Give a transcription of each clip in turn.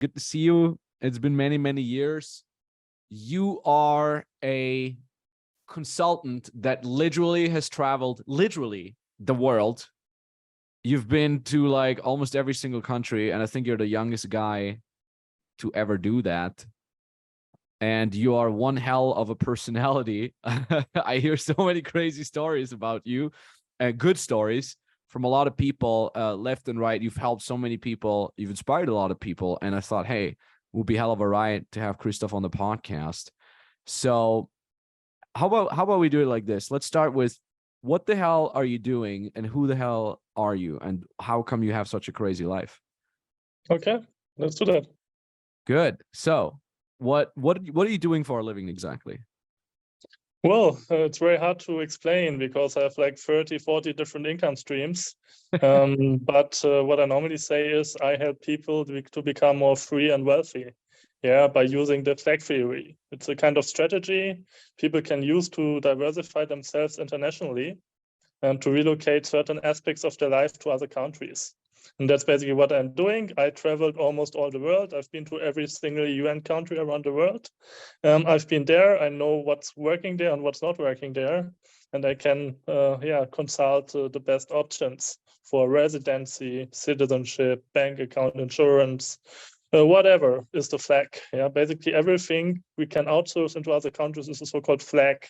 Good to see you. It's been many, many years. You are a consultant that literally has traveled the world. You've been to like almost every single country, and I think you're the youngest guy to ever do that. And you are one hell of a personality. I hear so many crazy stories about you, good stories from a lot of people, left and right. You've helped so many people. You've inspired a lot of people. And I thought, hey, it would be hell of a ride to have Christoph on the podcast. So how about we do it like this? Let's start with, what the hell are you doing, and who the hell are you, and how come you have such a crazy life? Okay, let's do that. Good. So what are you doing for a living exactly? Well, it's very hard to explain because I have like 30, 40 different income streams. But what I normally say is I help people to become more free and wealthy. Yeah, by using the flag theory. It's a kind of strategy people can use to diversify themselves internationally and to relocate certain aspects of their life to other countries. And that's basically what I'm doing. I traveled almost all the world. I've been to every single UN country around the world. I've been there. I know what's working there and what's not working there. And I can consult the best options for residency, citizenship, bank account, insurance, whatever is the flag. Yeah, basically everything we can outsource into other countries is a so-called flag.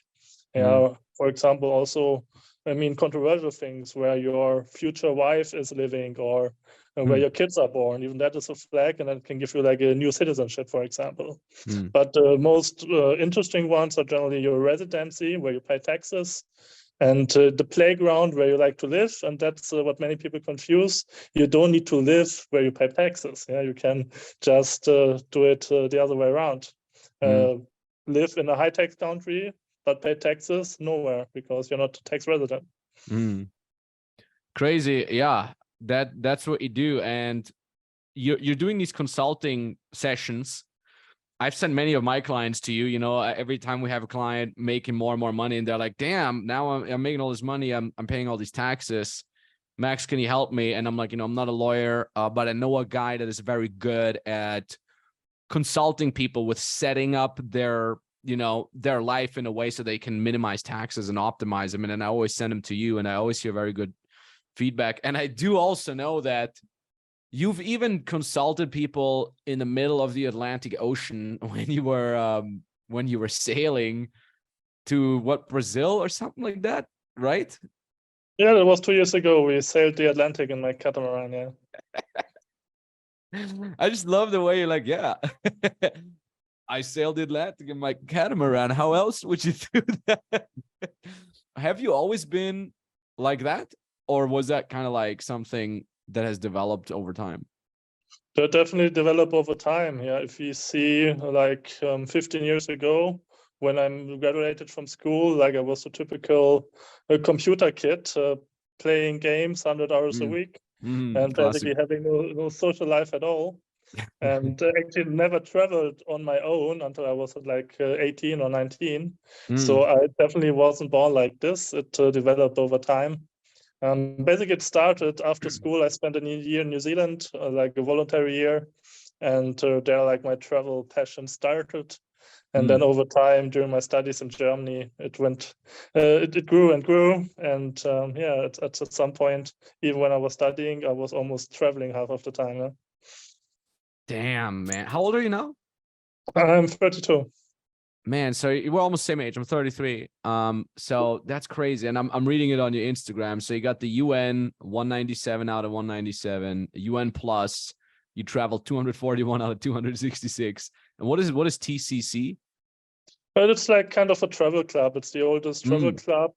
Yeah, for example, also, I mean, controversial things where your future wife is living, or where your kids are born. Even that is a flag, and that can give you like a new citizenship, for example. But the most interesting ones are generally your residency, where you pay taxes, and the playground where you like to live. And that's what many people confuse. You don't need to live where you pay taxes. Yeah, you can just do it the other way around. Live in a high-tax country, but pay taxes nowhere because you're not a tax resident. Crazy. Yeah, that's what you do. And you're doing these consulting sessions. I've sent many of my clients to you. You know, every time we have a client making more and more money, and they're like, damn, now I'm making all this money, I'm paying all these taxes. Max, can you help me? And I'm like, I'm not a lawyer, but I know a guy that is very good at consulting people with setting up their life in a way so they can minimize taxes and optimize them. And then I always send them to you, and I always hear very good feedback. And I do also know that you've even consulted people in the middle of the Atlantic Ocean when you were sailing to Brazil or something like that, right? Yeah, that was 2 years ago. We sailed the Atlantic in my catamaran. Yeah. I just love the way you're like, yeah. I sailed the Atlantic in my catamaran. How else would you do that? Have you always been like that? Or was that kind of like something that has developed over time? That definitely developed over time. Yeah, if you see like 15 years ago, when I graduated from school, like I was a typical computer kid, playing games 100 hours a week, and basically having no social life at all. And actually never traveled on my own until I was like 18 or 19. So I definitely wasn't born like this. It developed over time. Basically, it started after school. I spent a year in New Zealand, like a voluntary year. And there, like, my travel passion started. And then over time, during my studies in Germany, it went, it grew and grew. And at some point, even when I was studying, I was almost traveling half of the time. Yeah. Damn, man. How old are you now? I'm 32. Man, so we're almost same age. I'm 33. So that's crazy. And I'm reading it on your Instagram. So you got the UN 197 out of 197, UN plus. You traveled 241 out of 266. And what is TCC? Well, it's like kind of a travel club. It's the oldest travel club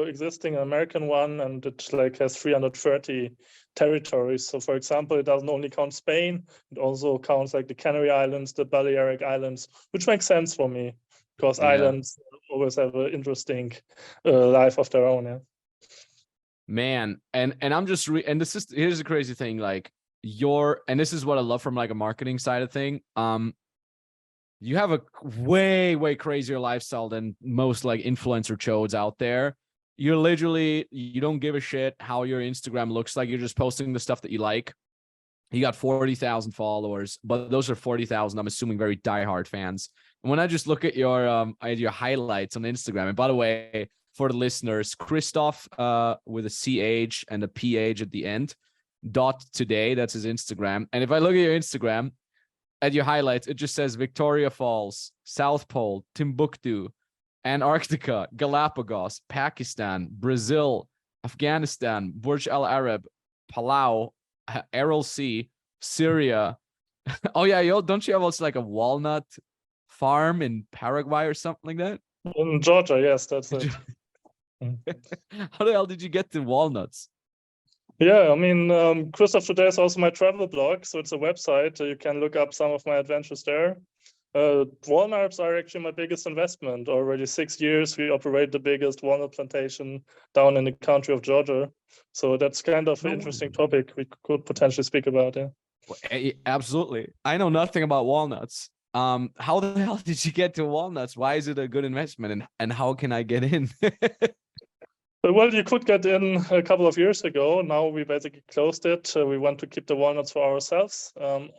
existing, an American one, and it like has 330 territories. So, for example, it doesn't only count Spain; it also counts like the Canary Islands, the Balearic Islands, which makes sense for me because islands always have an interesting life of their own. Yeah. Man, and I'm just and here's the crazy thing, like and this is what I love from like a marketing side of thing. You have a way crazier lifestyle than most like influencer chodes out there. You're literally, you don't give a shit how your Instagram looks like. You're just posting the stuff that you like. He got 40,000 followers, but those are 40,000, I'm assuming, very diehard fans. And when I just look at your highlights on Instagram, and by the way, for the listeners, Christoph with a CH and a PH at the end, .today, that's his Instagram. And if I look at your Instagram, at your highlights, it just says Victoria Falls, South Pole, Timbuktu, Antarctica, Galapagos, Pakistan, Brazil, Afghanistan, Burj Al Arab, Palau, Aral Sea, Syria. Oh yeah, don't you have also like a walnut farm in Paraguay or something like that? In Georgia, yes, that's it. How the hell did you get the walnuts? Yeah, I mean, Christoph Today is also my travel blog, so it's a website. You can look up some of my adventures there. Walnuts are actually my biggest investment. Already 6 years, we operate the biggest walnut plantation down in the country of Georgia. So that's kind of an interesting topic we could potentially speak about. Yeah, absolutely. I know nothing about walnuts. How the hell did you get to walnuts? Why is it a good investment, and how can I get in? Well, you could get in a couple of years ago. Now we basically closed it. We want to keep the walnuts for ourselves.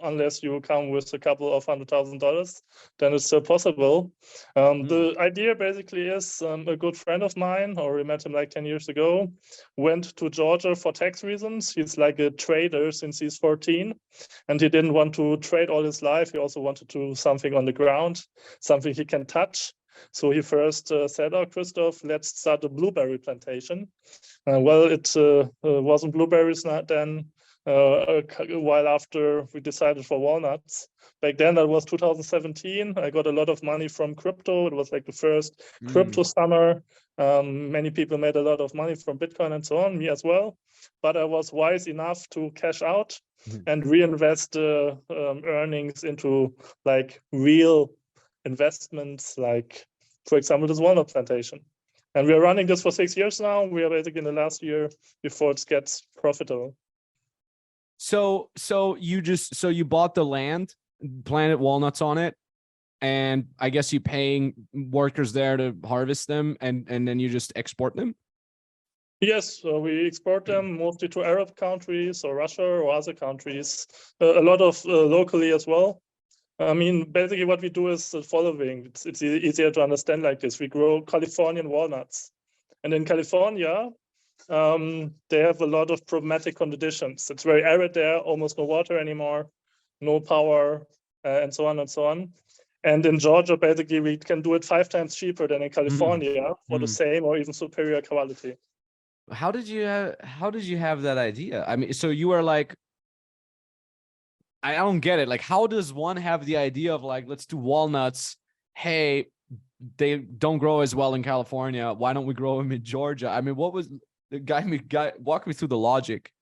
Unless you come with a couple of $100,000, then it's still possible. The idea basically is a good friend of mine, or we met him like 10 years ago, went to Georgia for tax reasons. He's like a trader since he's 14, and he didn't want to trade all his life. He also wanted to do something on the ground, something he can touch. So he first said, "Oh, Christoph, let's start a blueberry plantation." Well, it wasn't blueberries then. A while after, we decided for walnuts. Back then, that was 2017. I got a lot of money from crypto. It was like the first crypto summer. Many people made a lot of money from Bitcoin and so on, me as well. But I was wise enough to cash out and reinvest earnings into like real investments, like, for example, this walnut plantation. And we are running this for 6 years now. We are basically in the last year before it gets profitable. So you bought the land, planted walnuts on it, and I guess you paying workers there to harvest them, and then you just export them? Yes, we export them mostly to Arab countries or Russia or other countries, a lot of locally as well. I mean, basically what we do is the following. It's easier to understand like this. We grow Californian walnuts. And in California, they have a lot of problematic conditions. It's very arid there, almost no water anymore, no power, and so on and so on. And in Georgia, basically, we can do it 5 times cheaper than in California for the same or even superior quality. How did you have that idea? I mean, so you were like, I don't get it. Like, how does one have the idea of like, let's do walnuts? Hey, they don't grow as well in California. Why don't we grow them in Georgia? I mean, what was the guy walk me through the logic?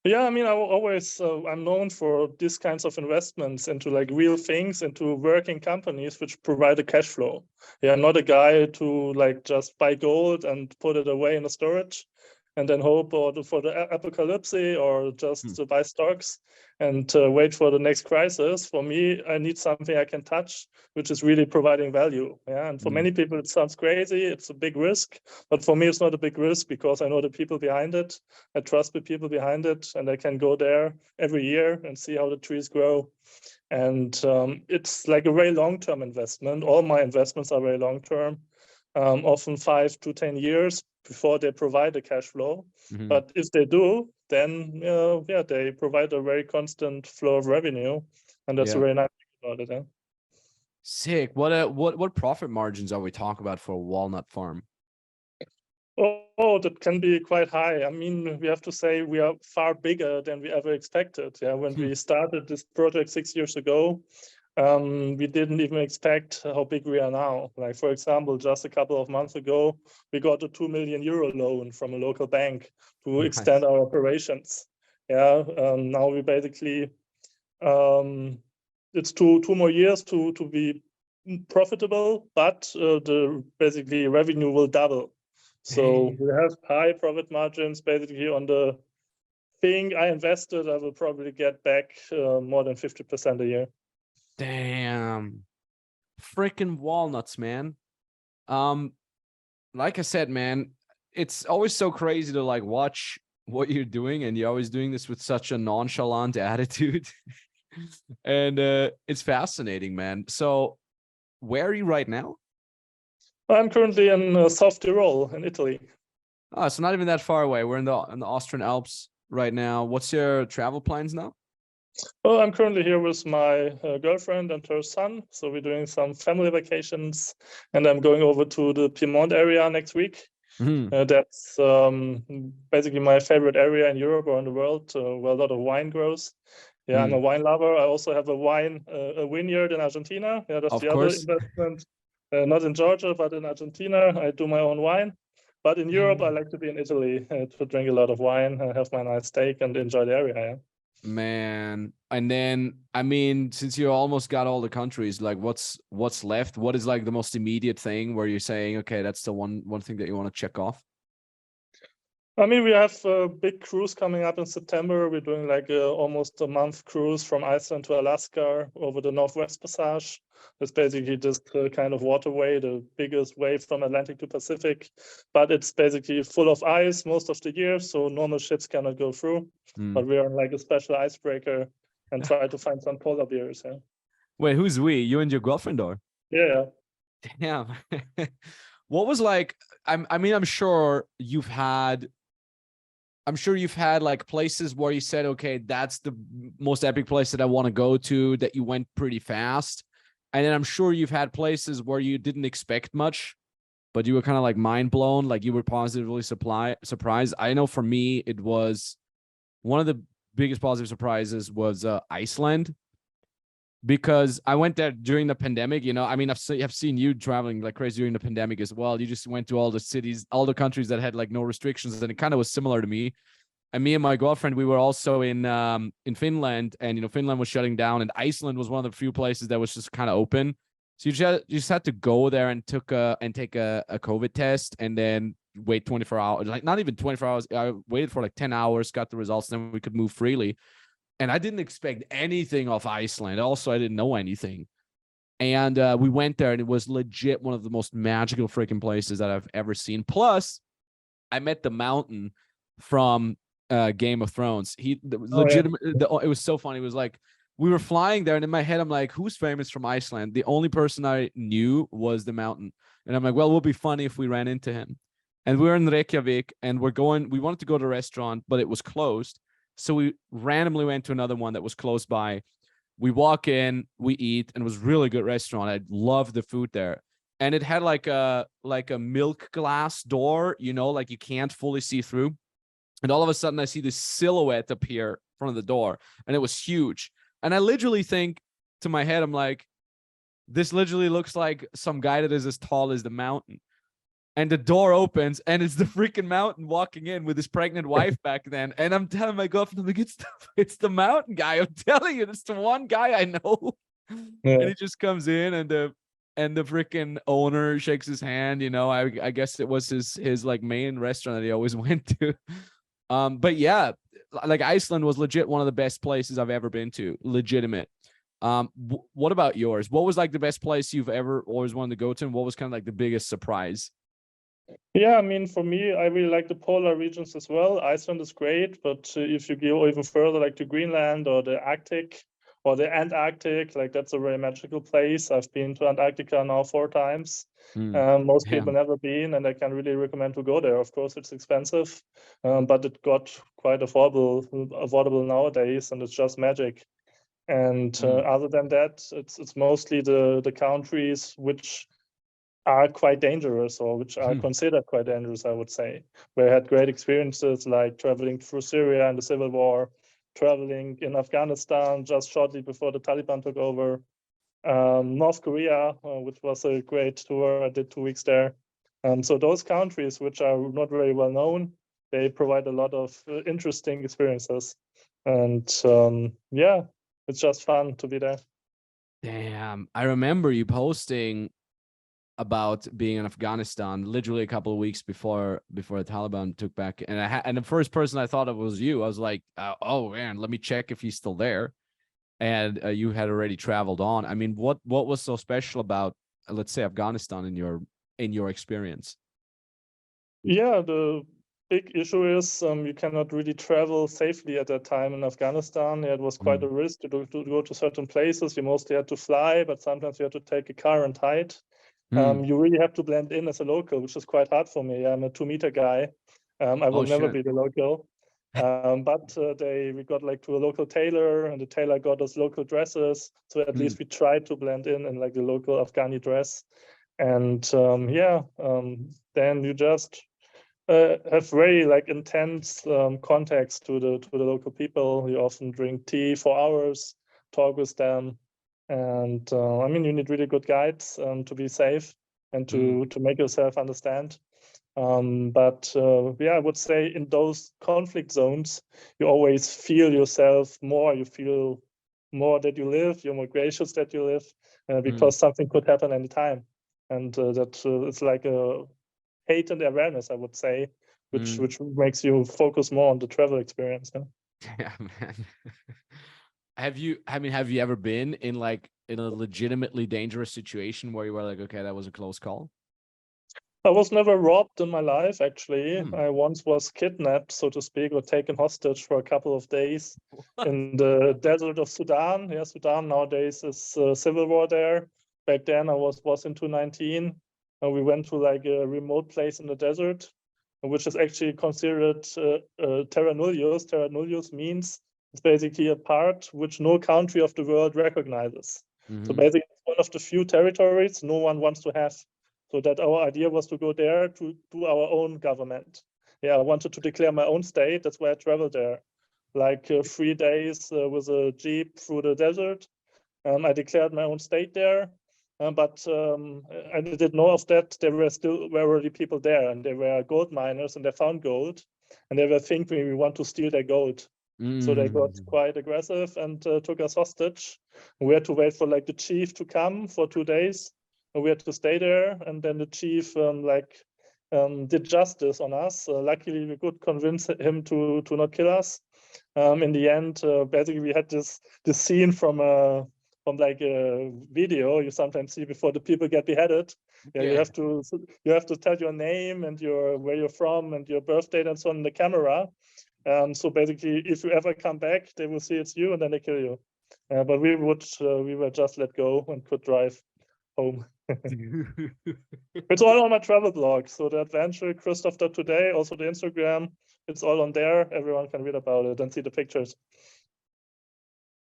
Yeah, I mean, I'm known for these kinds of investments into like real things, into working companies which provide a cash flow. Yeah, I'm not a guy to like just buy gold and put it away in a storage and then hope for the apocalypse, or just to buy stocks and wait for the next crisis. For me, I need something I can touch, which is really providing value. Yeah, and for many people, it sounds crazy. It's a big risk, but for me, it's not a big risk because I know the people behind it. I trust the people behind it, and I can go there every year and see how the trees grow. And it's like a very long-term investment. All my investments are very long-term, often 5 to 10 years before they provide a cash flow. But if they do, then they provide a very constant flow of revenue, and that's a very nice thing about it. Yeah? Sick. What profit margins are we talking about for a walnut farm? Oh, that can be quite high. I mean, we have to say we are far bigger than we ever expected. Yeah, when we started this project 6 years ago, we didn't even expect how big we are now. Like, for example, just a couple of months ago, we got a 2 million euro loan from a local bank to extend our operations. Yeah, now we basically, it's two more years to be profitable, but the basically revenue will double. So we have high profit margins basically on the thing I invested. I will probably get back more than 50% a year. Damn, freaking walnuts, man. Like I said, man, it's always so crazy to like watch what you're doing, and you're always doing this with such a nonchalant attitude. And it's fascinating, man. So where are you right now? I'm currently in South Tyrol in Italy. Oh, so not even that far away. We're in the Austrian Alps right now. What's your travel plans now? Well, I'm currently here with my girlfriend and her son. So we're doing some family vacations, and I'm going over to the Piedmont area next week. That's basically my favorite area in Europe or in the world, where a lot of wine grows. Yeah, I'm a wine lover. I also have a vineyard in Argentina. Yeah, that's Of the other course. investment. Not in Georgia, but in Argentina. I do my own wine. But in Europe, I Man. like to be in Italy to drink a lot of wine, have my nice steak, and enjoy the area. Yeah. Man, and then I mean, since you almost got all the countries, like what's left? What is like the most immediate thing where you're saying, okay, that's the one thing that you want to check off? I mean, we have a big cruise coming up in September. We're doing like almost a month cruise from Iceland to Alaska over the Northwest Passage. It's basically just kind of waterway, the biggest way from Atlantic to Pacific, but it's basically full of ice most of the year, so normal ships cannot go through. But we're on like a special icebreaker and try to find some polar bears. Yeah. Wait, who's we? You and your girlfriend, or? Yeah. Damn. What was like? I mean, I'm sure you've had like places where you said, okay, that's the most epic place that I want to go to, that you went pretty fast. And then I'm sure you've had places where you didn't expect much, but you were kind of like mind blown, like you were positively surprised. I know for me, it was one of the biggest positive surprises was Iceland, because I went there during the pandemic. I mean, I've seen you traveling like crazy during the pandemic as well. You just went to all the cities, all the countries that had like no restrictions, and it kind of was similar to me. And me and my girlfriend, we were also in Finland, and Finland was shutting down, and Iceland was one of the few places that was just kind of open. So you just had to go there and take a COVID test, and then wait 24 hours, like not even 24 hours. I waited for like 10 hours, got the results, then we could move freely. And I didn't expect anything of Iceland. Also, I didn't know anything. And we went there, and it was legit one of the most magical freaking places that I've ever seen. Plus, I met the mountain from Game of Thrones. It was so funny. It was like we were flying there, and in my head, I'm like, who's famous from Iceland? The only person I knew was the mountain. And I'm like, well, it would be funny if we ran into him. And we were in Reykjavik, and we wanted to go to a restaurant, but it was closed. So we randomly went to another one that was close by. We walk in, we eat, and it was a really good restaurant. I loved the food there. And it had like a milk glass door, like you can't fully see through. And all of a sudden I see this silhouette appear in front of the door, and it was huge. And I literally think to my head, I'm like, this literally looks like some guy that is as tall as the mountain. And the door opens, and it's the freaking mountain walking in with his pregnant wife back then. And I'm telling my girlfriend, I'm like, it's the mountain guy. I'm telling you, it's the one guy I know. Yeah. And he just comes in, and the freaking owner shakes his hand. I guess it was his like main restaurant that he always went to. But yeah, like Iceland was legit one of the best places I've ever been to. Legitimate. What about yours? What was like the best place you've ever always wanted to go to, and what was kind of like the biggest surprise? Yeah, I mean, for me, I really like the polar regions as well. Iceland is great, but if you go even further, like to Greenland or the Arctic or the Antarctic, like that's a very magical place. I've been to Antarctica now 4 times. Most people never been, and I can really recommend to go there. Of course, it's expensive, but it got quite affordable nowadays, and it's just magic. And other than that, it's mostly the countries which are quite dangerous, or which are considered quite dangerous, I would say. We had great experiences like traveling through Syria and the civil war, traveling in Afghanistan just shortly before the Taliban took over, North Korea, which was a great tour. I did 2 weeks there. So those countries, which are not very well known, they provide a lot of interesting experiences. And yeah, it's just fun to be there. Damn, I remember you posting about being in Afghanistan literally a couple of weeks before the Taliban took back, and and the first person I thought of was you. I was like, oh man, let me check if he's still there. And you had already traveled on. I mean, what was so special about let's say Afghanistan in your experience? Yeah, the big issue is you cannot really travel safely at that time in Afghanistan. Yeah, it was quite a risk to go to certain places. You mostly had to fly, but sometimes you had to take a car and hide. You really have to blend in as a local, which is quite hard for me. I'm a 2-meter guy. I will never be the local. But we got like to a local tailor, and the tailor got us local dresses. So at least we tried to blend in like the local Afghani dress. And then you just have very like intense contacts to the local people. You often drink tea for hours, talk with them, and I mean, you need really good guides to be safe and to make yourself understand. But I would say in those conflict zones, you always feel yourself more. You feel more that you live. You're more gracious that you live because something could happen anytime, and it's like a heightened awareness, I would say, which makes you focus more on the travel experience. Yeah, man. Have you ever been in a legitimately dangerous situation where you were like, okay, that was a close call? I was never robbed in my life, actually. I once was kidnapped, so to speak, or taken hostage for a couple of days in the desert of Sudan. Yeah, Sudan nowadays is civil war there. Back then, I was in 2019. We went to like a remote place in the desert, which is actually considered terra nullius. Terra nullius means it's basically a part which no country of the world recognizes. So basically, it's one of the few territories no one wants to have. So that our idea was to go there to do our own government. Yeah, I wanted to declare my own state. That's why I traveled there, like 3 days with a jeep through the desert. I declared my own state there, but I didn't know of that. There were already people there, and they were gold miners, and they found gold, and they were thinking we want to steal their gold. So they got quite aggressive and took us hostage. We had to wait for like the chief to come for 2 days. We had to stay there, and then the chief did justice on us. Luckily, we could convince him to not kill us. In the end, basically, we had this scene from like a video you sometimes see before the people get beheaded. Yeah, you have to tell your name and where you're from and your birth date and so on in the camera. So basically, if you ever come back, they will see it's you, and then they kill you. But we were just let go and could drive home. It's all on my travel blog. So the adventure, Christoph.today, also the Instagram, it's all on there. Everyone can read about it and see the pictures.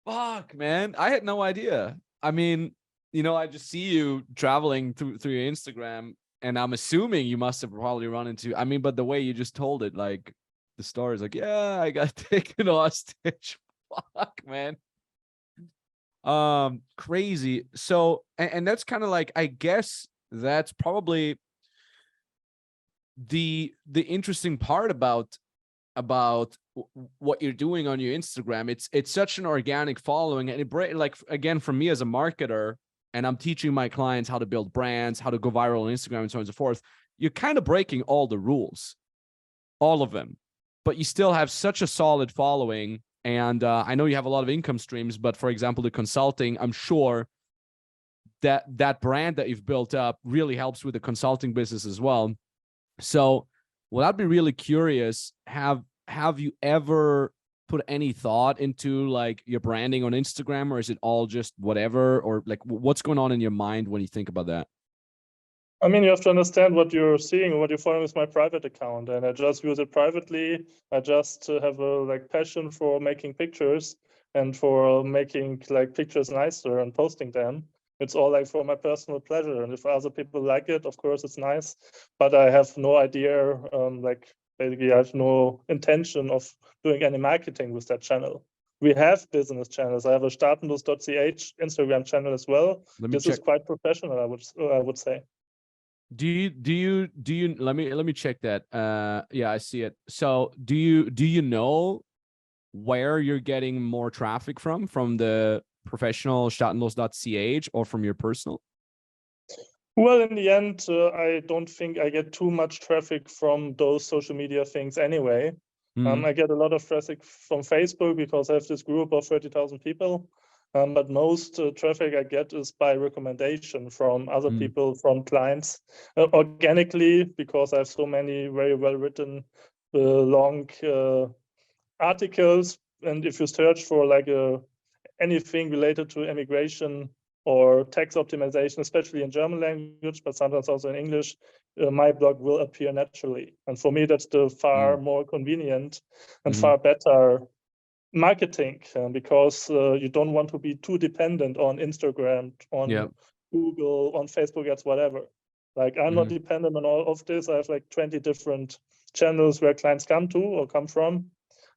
Fuck, man. I had no idea. I mean, I just see you traveling through your Instagram, and I'm assuming you must have probably run into, but the way you just told it, like the story is like, yeah, I got taken hostage. Fuck, man. Crazy. So, and that's kind of like, I guess that's probably the interesting part about what you're doing on your Instagram. It's such an organic following, and like, again, for me as a marketer, and I'm teaching my clients how to build brands, how to go viral on Instagram, and so on and so forth. You're kind of breaking all the rules, all of them, but you still have such a solid following. And I know you have a lot of income streams, but for example, the consulting, I'm sure that brand that you've built up really helps with the consulting business as well. So, well, I'd be really curious, have you ever put any thought into like your branding on Instagram, or is it all just whatever, or like what's going on in your mind when you think about that? I mean, you have to understand what you're seeing, what you're following is my private account, and I just use it privately. I just have a passion for making pictures and for making like pictures nicer and posting them. It's all like for my personal pleasure, and if other people like it, of course, it's nice. But I have no idea, basically, I have no intention of doing any marketing with that channel. We have business channels. I have a startenlust.ch Instagram channel as well. This is quite professional, I would say. Do you let me check that. Yeah, I see it. So do you know where you're getting more traffic from the professional startenlust.ch or from your personal? Well, in the end, I don't think I get too much traffic from those social media things anyway. I get a lot of traffic from Facebook because I have this group of 30,000 people. But most traffic I get is by recommendation from other people, from clients, organically, because I have so many very well-written long articles. And if you search for like anything related to immigration or tax optimization, especially in German language, but sometimes also in English, my blog will appear naturally. And for me, that's the far more convenient and far better marketing, because you don't want to be too dependent on Instagram, on Google, on Facebook ads, whatever. Like I'm not dependent on all of this. I have like 20 different channels where clients come to or come from.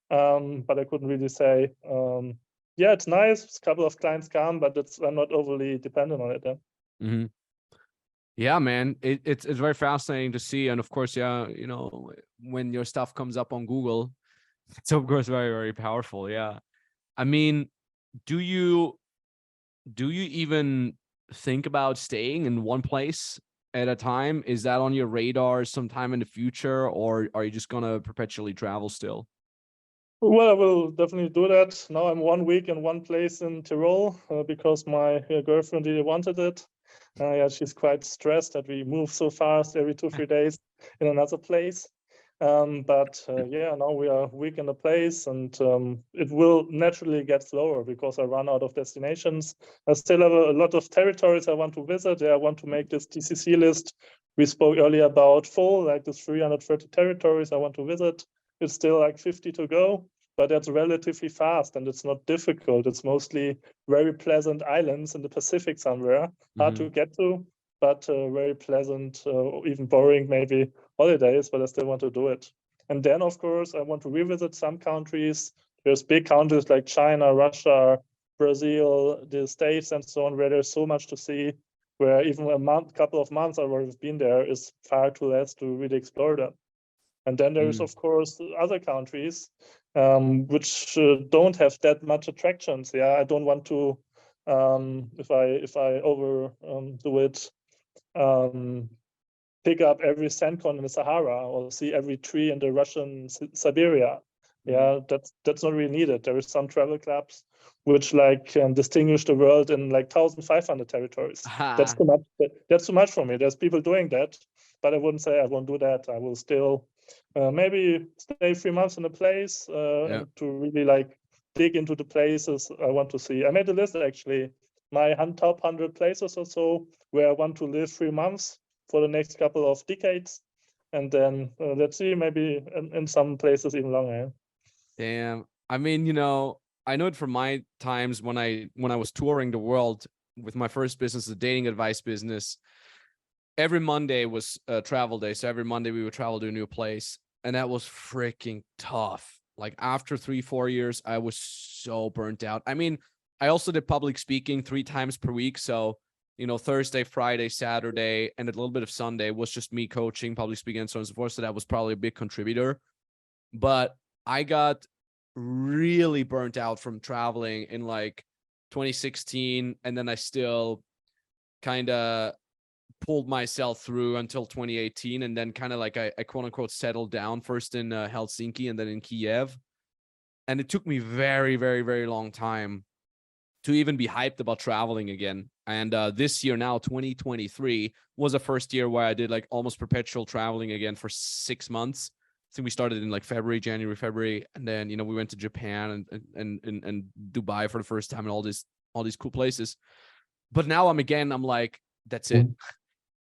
But I couldn't really say, yeah, it's nice. A couple of clients come, but I'm not overly dependent on it. Yeah. Yeah, man, it's very fascinating to see. And of course, yeah, when your stuff comes up on Google, it's of course very, very powerful. Yeah. I mean, do you even think about staying in one place at a time? Is that on your radar sometime in the future, or are you just gonna perpetually travel still? Well, I will definitely do that. Now I'm 1 week in one place in Tyrol because my girlfriend really wanted it. Yeah, she's quite stressed that we move so fast every 2-3 days in another place. But yeah, now we are a week in a place, and it will naturally get slower because I run out of destinations. I still have a lot of territories I want to visit. Yeah, I want to make this TCC list we spoke earlier about full, like this 330 territories I want to visit. It's still like 50 to go, but that's relatively fast and it's not difficult. It's mostly very pleasant islands in the Pacific somewhere, hard to get to, but very pleasant, even boring maybe holidays, but I still want to do it. And then, of course, I want to revisit some countries. There's big countries like China, Russia, Brazil, the States, and so on, where there's so much to see, where even couple of months I've already been there is far too less to really explore them. And then there's, of course, other countries which don't have that much attractions. Yeah, I don't want to, if I overdo it, pick up every sand cone in the Sahara or see every tree in the Russian Siberia. Yeah, that's not really needed. There is some travel clubs which like distinguish the world in like 1,500 territories. That's too much. That's too much for me. There's people doing that, but I wouldn't say I won't do that. I will still maybe stay 3 months in a place and to really like dig into the places I want to see. I made a list actually, my top 100 places or so where I want to live 3 months for the next couple of decades, and then let's see, maybe in some places even longer. Damn. I mean, I know it from my times when I was touring the world with my first business, the dating advice business. Every Monday was a travel day. So every Monday we would travel to a new place. And that was freaking tough. Like after 3-4 years, I was so burnt out. I mean, I also did public speaking 3 times per week. So, Thursday, Friday, Saturday, and a little bit of Sunday was just me coaching, public speaking, and so on and so forth. So that was probably a big contributor. But I got really burnt out from traveling in like 2016. And then I still kind of pulled myself through until 2018. And then kind of like I quote unquote settled down first in Helsinki and then in Kiev. And it took me very, very, very long time to even be hyped about traveling again. And this year now, 2023, was the first year where I did like almost perpetual traveling again for 6 months. I think we started in like January, February, and then we went to Japan and Dubai for the first time and all these cool places. But now I'm like, that's it.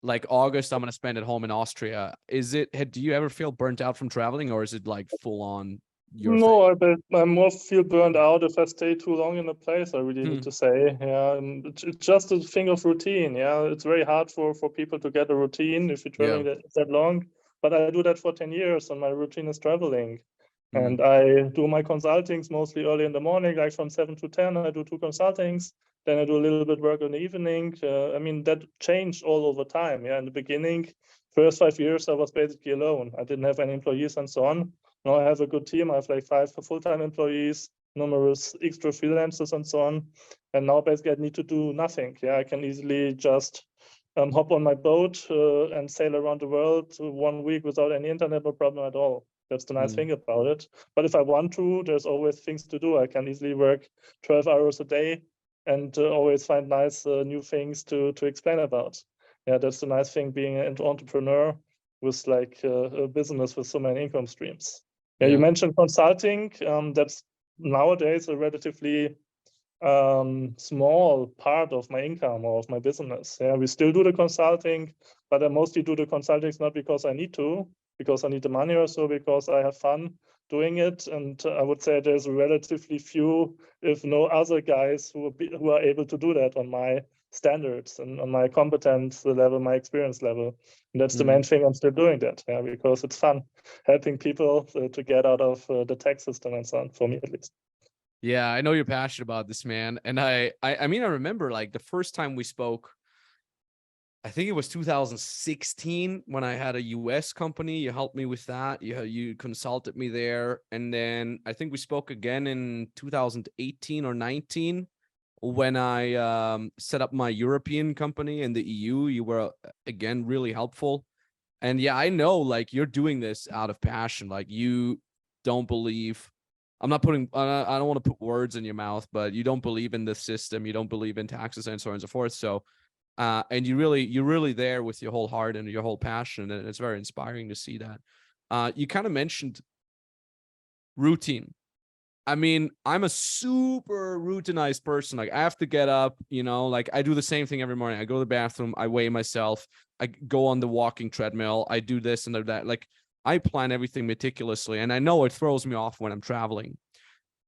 Like August, I'm gonna spend at home in Austria. Do you ever feel burnt out from traveling, or is it like full on your thing? I more feel burned out if I stay too long in a place, I really need to say. Yeah, and it's just a thing of routine. Yeah, it's very hard for people to get a routine if you're traveling that long. But I do that for 10 years, and my routine is traveling. And I do my consultings mostly early in the morning, like from 7 to 10. I do 2 consultings. Then I do a little bit work in the evening. I mean, that changed all over time. Yeah, in the beginning, first 5 years, I was basically alone. I didn't have any employees and so on. Now I have a good team. I have like 5 full-time employees, numerous extra freelancers and so on. And now basically I need to do nothing. Yeah, I can easily just hop on my boat and sail around the world 1 week without any internet, no problem at all. That's the nice thing about it. But if I want to, there's always things to do. I can easily work 12 hours a day and always find nice new things to explain about. Yeah, that's the nice thing being an entrepreneur with like a business with so many income streams. Yeah, Yeah. you mentioned consulting. That's nowadays a relatively small part of my income or of my business. Yeah, we still do the consulting, but I mostly do the consulting not because I need to, because I need the money, or so because I have fun doing it. And I would say there's relatively few, if no other guys who are able to do that on my standards and on my competence level, my experience level. And that's the main thing I'm still doing that, yeah, because it's fun helping people to get out of the tax system and so on, for me at least. Yeah, I know you're passionate about this, man. And I mean, I remember like the first time we spoke, I think it was 2016 when I had a US company. You helped me with that. You consulted me there. And then I think we spoke again in 2018 or 19 when I set up my European company in the EU. You were again really helpful. And yeah, I know like you're doing this out of passion. Like you don't believe, I'm not putting, I don't want to put words in your mouth, but you don't believe in the system. You don't believe in taxes and so on and so forth. So, and you're really there with your whole heart and your whole passion. And it's very inspiring to see that. You kind of mentioned routine. I mean, I'm a super routinized person. Like I have to get up, you know, like I do the same thing every morning. I go to the bathroom, I weigh myself, I go on the walking treadmill, I do this and that. Like I plan everything meticulously. And I know it throws me off when I'm traveling.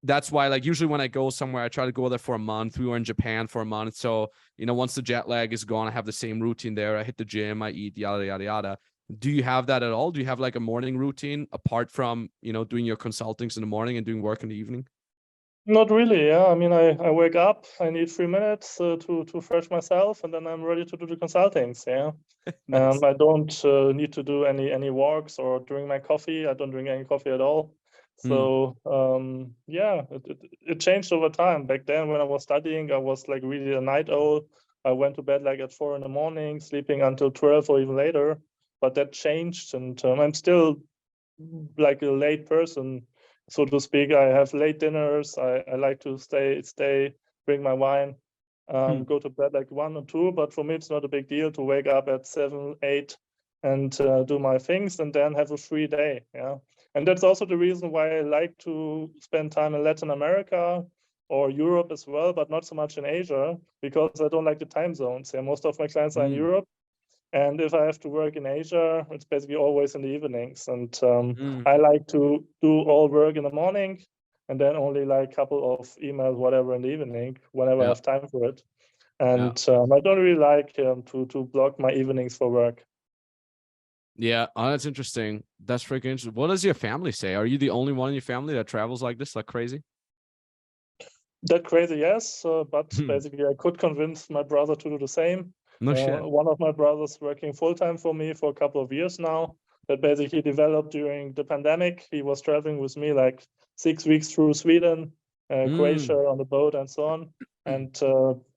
That's why, like, usually when I go somewhere, I try to go there for a month. We were in Japan for a month. So, you know, once the jet lag is gone, I have the same routine there. I hit the gym, I eat, yada, yada, yada. Do you have that at all? Do you have like a morning routine apart from, you know, doing your consultings in the morning and doing work in the evening? Not really, yeah. I mean, I wake up, I need 3 minutes to fresh myself, and then I'm ready to do the consultings, yeah. Nice. I don't need to do any walks or during my coffee. I don't drink any coffee at all. Hmm. So yeah, it changed over time. Back then, when I was studying, I was like really a night owl. I went to bed like at 4 in the morning, sleeping until 12 or even later. But that changed, and I'm still like a late person, so to speak. I have late dinners. I like to stay, bring my wine, Hmm. go to bed like 1 or 2. But for me, it's not a big deal to wake up at 7, 8, and do my things, and then have a free day. Yeah, and that's also the reason why I like to spend time in Latin America or Europe as well, but not so much in Asia, because I don't like the time zones. Yeah, most of my clients are in Hmm. Europe. And if I have to work in Asia, it's basically always in the evenings. And Hmm. I like to do all work in the morning and then only like a couple of emails, whatever, in the evening, whenever I Yeah. have time for it. Yeah. And I don't really like to block my evenings for work. Yeah. Oh, that's interesting. That's freaking interesting. What does your family say? Are you the only one in your family that travels like this, like crazy? That crazy, yes, but Hmm. basically I could convince my brother to do the same. No shit. One of my brothers working full time for me for a couple of years now. That basically developed during the pandemic. He was traveling with me like 6 weeks through Sweden, Mm. Croatia on the boat, and so on. And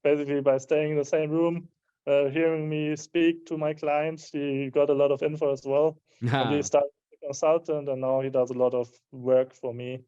basically by staying in the same room, hearing me speak to my clients, he got a lot of info as well. And he Ah. started as a consultant, and now he does a lot of work for me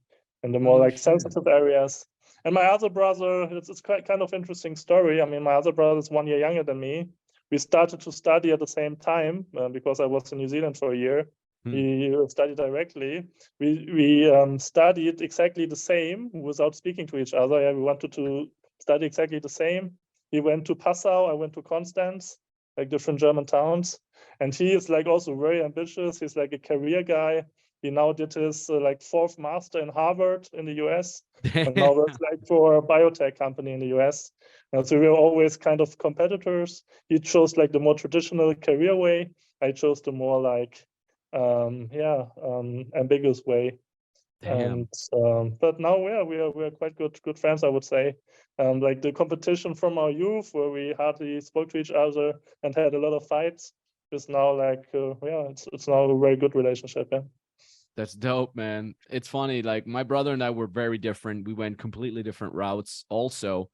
in the Oh, more no like shit. sensitive areas. And my other brother, it's quite kind of interesting story. I mean, my other brother is 1 year younger than me. We started to study at the same time because I was in New Zealand for a year. Hmm. He studied directly. We studied exactly the same without speaking to each other. Yeah, we wanted to study exactly the same. He went to Passau. I went to Constance, like different German towns. And he is like also very ambitious. He's like a career guy. He now did his like 4th master in Harvard in the US, and Damn. now works like for a biotech company in the US. So we were always kind of competitors. He chose like the more traditional career way. I chose the more like, ambiguous way. Damn. And but now we're quite good friends, I would say. Like the competition from our youth, where we hardly spoke to each other and had a lot of fights, is now like it's now a very good relationship. Yeah. That's dope, man. It's funny. Like my brother and I were very different. We went completely different routes also.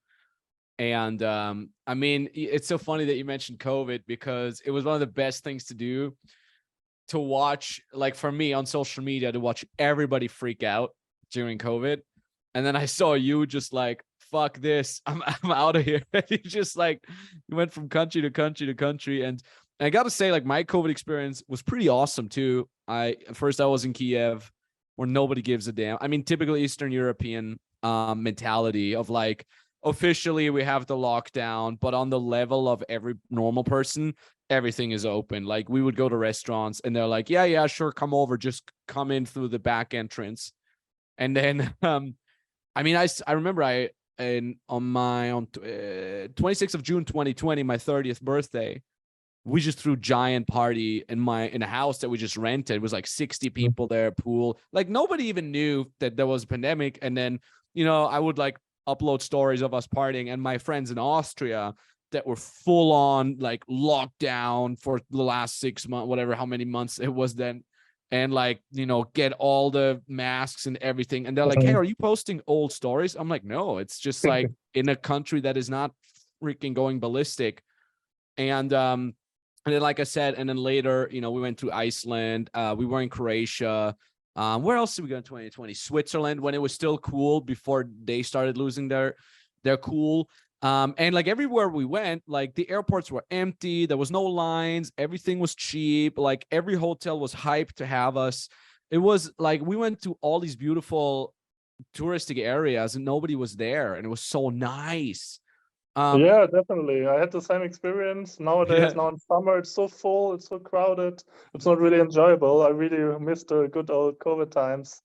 And I mean, it's so funny that you mentioned COVID because it was one of the best things to do to watch, like for me on social media, to watch everybody freak out during COVID. And then I saw you just like, fuck this, I'm out of here. You just like, you went from country to country to country. And I got to say, like, my COVID experience was pretty awesome too. First I was in Kiev. where nobody gives a damn. I mean, typical Eastern European mentality of like, officially we have the lockdown, but on the level of every normal person, everything is open. Like we would go to restaurants and they're like, yeah, sure, come over, just come in through the back entrance. And then, I mean, I remember on 26th of June 2020, my 30th birthday, we just threw giant party in a house that we just rented. It was like 60 people there, pool. Like nobody even knew that there was a pandemic. And then, you know, I would like upload stories of us partying, and my friends in Austria that were full on like lockdown for the last 6 months, whatever, how many months it was then. And like, you know, get all the masks and everything. And they're like, hey, are you posting old stories? I'm like, no, it's just like in a country that is not freaking going ballistic. And then, like I said, and then later, you know, we went to Iceland. We were in Croatia. Where else did we go in 2020? Switzerland, when it was still cool before they started losing their cool. And like everywhere we went, like the airports were empty. There was no lines. Everything was cheap. Like every hotel was hyped to have us. It was like we went to all these beautiful touristic areas and nobody was there. And it was so nice. Yeah, definitely. I had the same experience. Nowadays, Yeah. now in summer, it's so full, it's so crowded. It's not really enjoyable. I really missed the good old COVID times.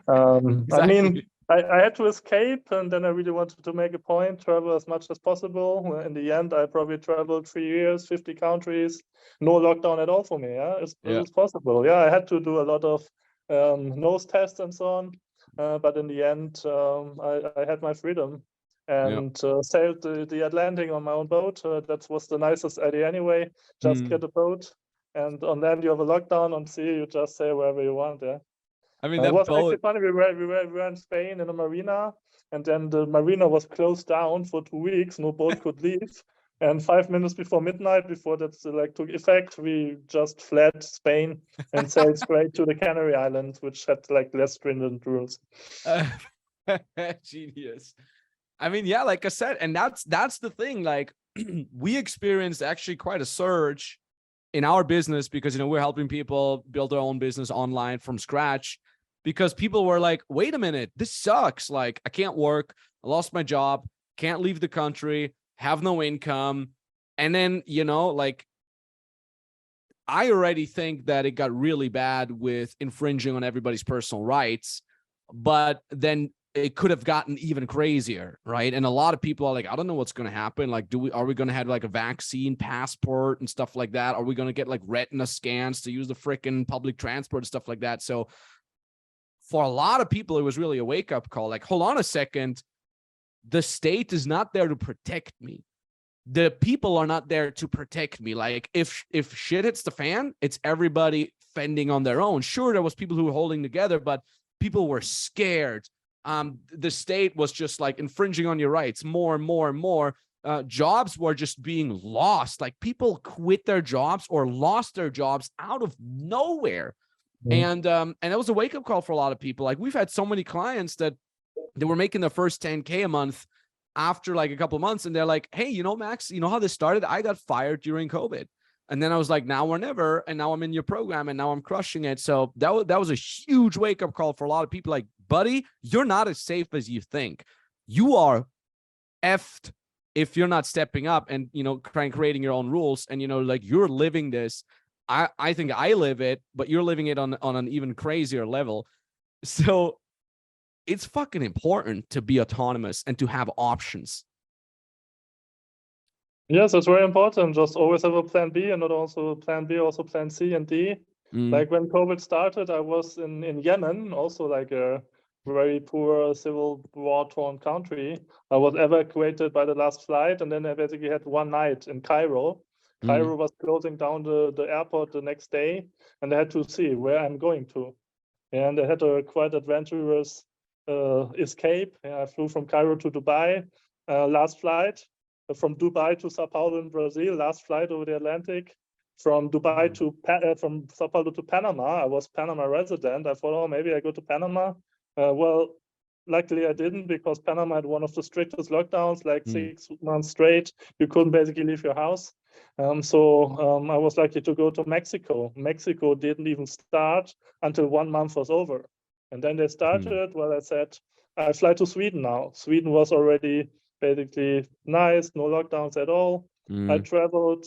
I mean, Exactly. I had to escape, and then I really wanted to make a point, travel as much as possible. In the end, I probably traveled 3 years, 50 countries, no lockdown at all for me. Yeah, it Yeah. was possible. Yeah, I had to do a lot of nose tests and so on, but in the end, I had my freedom and sailed the Atlantic on my own boat. That was the nicest idea anyway. Just get a boat, and on land you have a lockdown. On sea, you just sail wherever you want. Yeah. I mean, It that was actually boat. funny. We were in Spain in a marina, and then the marina was closed down for 2 weeks. No boat could leave. And 5 minutes before midnight, before that like took effect, we just fled Spain and sailed straight to the Canary Islands, which had like less stringent rules. Genius. I mean, yeah, like I said, and that's the thing. Like we experienced actually quite a surge in our business because, you know, we're helping people build their own business online from scratch because people were like, wait a minute, this sucks. Like I can't work. I lost my job, can't leave the country, have no income. And then, you know, like I already think that it got really bad with infringing on everybody's personal rights, but then it could have gotten even crazier, right? And a lot of people are like, I don't know what's going to happen. Like, are we going to have like a vaccine passport and stuff like that? Are we going to get like retina scans to use the freaking public transport and stuff like that? So for a lot of people, it was really a wake up call. Like, hold on a second. The state is not there to protect me. The people are not there to protect me. Like if shit hits the fan, it's everybody fending on their own. Sure, there was people who were holding together, but people were scared. The state was just like infringing on your rights more and more and more. Jobs were just being lost. Like people quit their jobs or lost their jobs out of nowhere. And that was a wake up call for a lot of people. Like we've had so many clients that they were making their first 10K a month after like a couple of months. And they're like, hey, you know, Max, you know how this started? I got fired during COVID. And then I was like, now or never. And now I'm in your program and now I'm crushing it. So that was a huge wake up call for a lot of people. Like, buddy, you're not as safe as you think. You are effed if you're not stepping up and, you know, creating your own rules. And, you know, like you're living this. I think I live it, but you're living it on an even crazier level. So it's fucking important to be autonomous and to have options. Yes, it's very important. Just always have a plan B and not also plan B, also plan C and D. Like when COVID started, I was in Yemen, also like a very poor civil war-torn country. I was evacuated by the last flight, and then I basically had one night in Cairo. Cairo was closing down the airport the next day, and I had to see where I'm going to. And I had a quite adventurous escape. I flew from Cairo to Dubai, last flight. From Dubai to Sao Paulo in Brazil, last flight over the Atlantic. From Dubai to from Sao Paulo to Panama. I was Panama resident. I thought, oh, maybe I go to Panama. Well, luckily I didn't, because Panama had one of the strictest lockdowns, like 6 months straight. You couldn't basically leave your house. So I was lucky to go to Mexico. Mexico didn't even start until 1 month was over. And then they started, well, I said, I fly to Sweden now. Sweden was already basically nice, no lockdowns at all. I traveled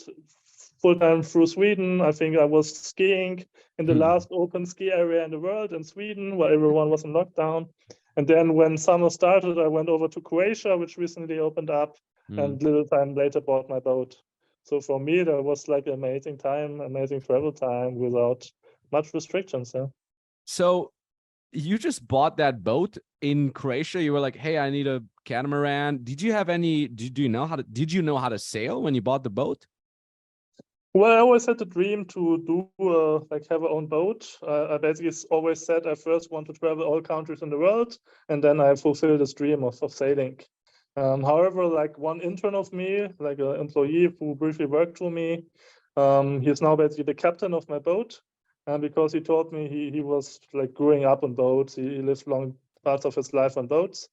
full time through Sweden. I think I was skiing in the last open ski area in the world in Sweden, where everyone was in lockdown. And then when summer started, I went over to Croatia, which recently opened up, and little time later bought my boat. So for me, that was like amazing time, amazing travel time without much restrictions. Yeah. So you just bought that boat in Croatia. You were like, hey, I need a catamaran. Did you have any, did you know how to sail when you bought the boat? Well, I always had the dream to do like have our own boat. I basically always said I first want to travel all countries in the world, and then I fulfill this dream of sailing. However, like one intern of me, like an employee who briefly worked for me, he's now basically the captain of my boat. Because he told me he was like growing up on boats. He lived long parts of his life on boats.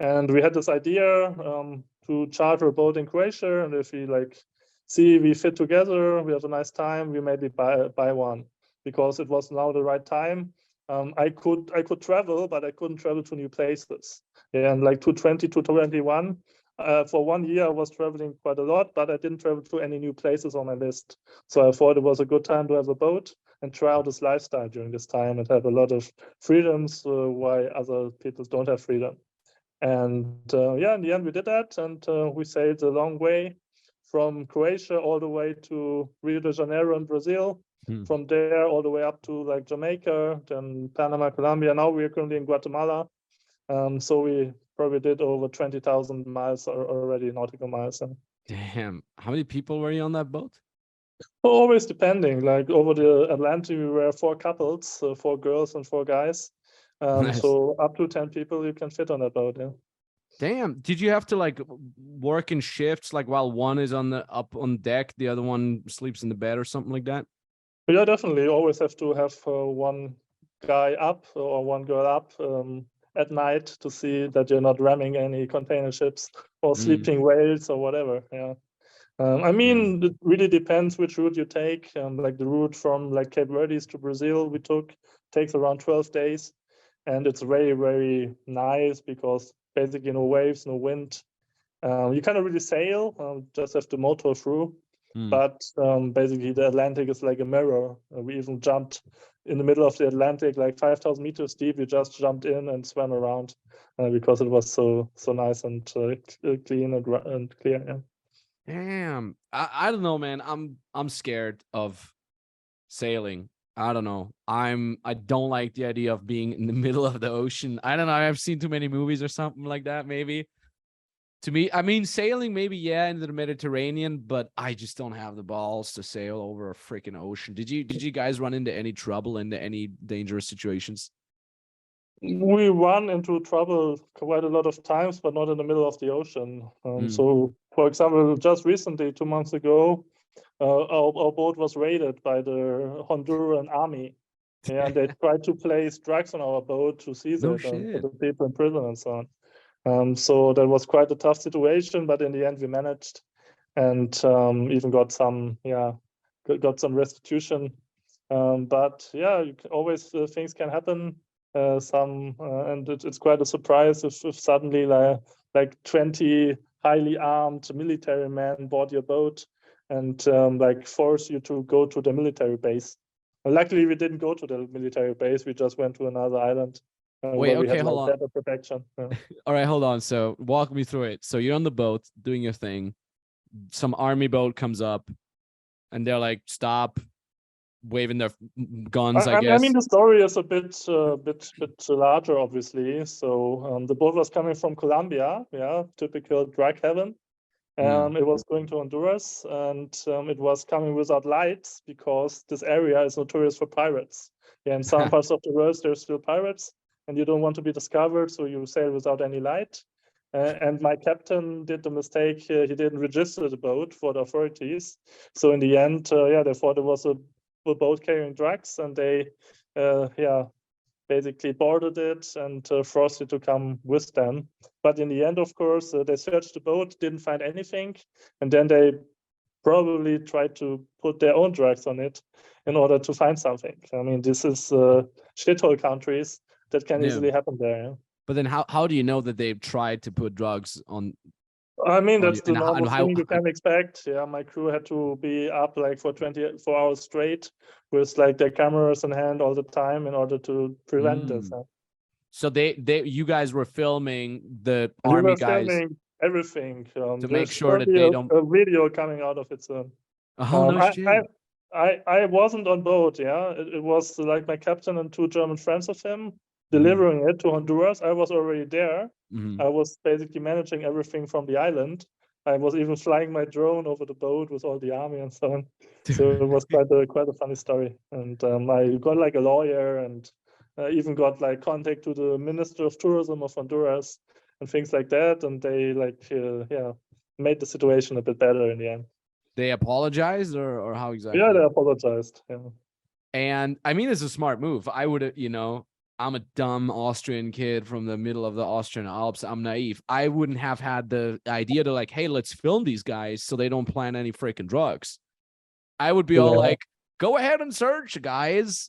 And we had this idea to charter a boat in Croatia. And if we like see we fit together, we have a nice time, we maybe buy one, because it was now the right time. I could travel, but I couldn't travel to new places. Yeah, and like 2020 to 2021, for 1 year I was traveling quite a lot, but I didn't travel to any new places on my list. So I thought it was a good time to have a boat and try out this lifestyle during this time and have a lot of freedoms, why other people don't have freedom. And yeah, in the end we did that, and we sailed a long way from Croatia all the way to Rio de Janeiro in Brazil. From there all the way up to like Jamaica, then Panama, Colombia. Now we are currently in Guatemala. So we probably did over 20,000 miles already, nautical miles. Damn. How many people were you on that boat? Always depending. Like over the Atlantic, we were 4 couples, 4 girls and 4 guys. Nice. So up to 10 people you can fit on that boat. Yeah. Damn. Did you have to like work in shifts, like while one is up on deck, the other one sleeps in the bed or something like that? Yeah, definitely. You always have to have one guy up or one girl up at night to see that you're not ramming any container ships or sleeping whales or whatever. Yeah. I mean, it really depends which route you take. Like the route from like Cape Verdes to Brazil we took takes around 12 days. And it's very, very nice because basically no waves, no wind. You cannot really sail, just have to motor through. But basically the Atlantic is like a mirror. We even jumped in the middle of the Atlantic, like 5,000 meters deep. We just jumped in and swam around because it was so nice and clean and clear. Yeah. Damn. I don't know, man. I'm scared of sailing. I don't know. I don't like the idea of being in the middle of the ocean. I don't know. I've seen too many movies or something like that, maybe. To me, I mean, sailing maybe, yeah, into the Mediterranean, but I just don't have the balls to sail over a freaking ocean. Did you guys run into any trouble, into any dangerous situations? We run into trouble quite a lot of times, but not in the middle of the ocean. So, for example, just recently, 2 months ago, our boat was raided by the Honduran army. Yeah, and they tried to place drugs on our boat to seize No it and put shit. the people in prison and so on. So that was quite a tough situation, but in the end we managed and even got some restitution. But yeah, you can always things can happen. And it's quite a surprise if suddenly like 20 highly armed military men board your boat and like force you to go to the military base. Luckily, we didn't go to the military base. We just went to another island Wait, where we okay, had hold like on. better protection. Yeah. All right, hold on. So walk me through it. So you're on the boat doing your thing. Some army boat comes up and they're like, stop, waving their guns, I I guess. mean, the story is a bit larger, obviously. So the boat was coming from Colombia, yeah, typical drug heaven. It was going to Honduras, and it was coming without lights because this area is notorious for pirates. Yeah, in some parts of the world, there's still pirates, and you don't want to be discovered, so you sail without any light. And my captain did the mistake; he didn't register the boat for the authorities. So in the end, they thought it was a boat carrying drugs, and they, basically boarded it and forced it to come with them. But in the end, of course, they searched the boat, didn't find anything, and then they probably tried to put their own drugs on it in order to find something. I mean, this is shithole countries. that can Yeah. easily happen there. Yeah? But then how do you know that they've tried to put drugs on? I mean, on that's you? the And normal how thing you can expect. Yeah, my crew had to be up like for 24 hours straight with like their cameras in hand all the time in order to prevent this. Mm. So you guys were filming the We army were guys filming everything. to make There's sure that probably they don't. a video coming out of it soon. Oh, no shit. I wasn't on board. Yeah, it was like my captain and two German friends of him Mm. delivering it to Honduras. I was already there. Mhm. I was basically managing everything from the island. I was even flying my drone over the boat with all the army and so on. So it was quite a funny story. And I got like a lawyer and even got like contact to the Minister of Tourism of Honduras and things like that. And they like made the situation a bit better in the end. They apologized or how exactly? Yeah, they apologized. Yeah. And I mean, it's a smart move. I would have, I'm a dumb Austrian kid from the middle of the Austrian Alps. I'm naive. I wouldn't have had the idea to like, hey, let's film these guys so they don't plant any freaking drugs. I would be all like, go ahead and search, guys.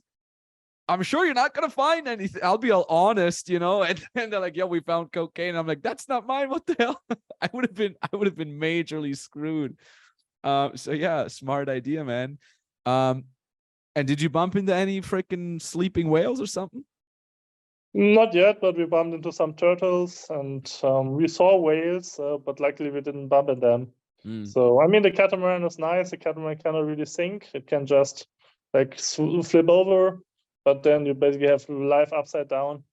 I'm sure you're not gonna find anything. I'll be all honest, and they're like, yeah, we found cocaine. I'm like, that's not mine. What the hell? I would have been majorly screwed. So yeah, smart idea, man. And did you bump into any freaking sleeping whales or something? Not yet, but we bumped into some turtles and we saw whales, but luckily we didn't bump into them. So, I mean, the catamaran is nice. The catamaran cannot really sink. It can just like flip over, but then you basically have life upside down.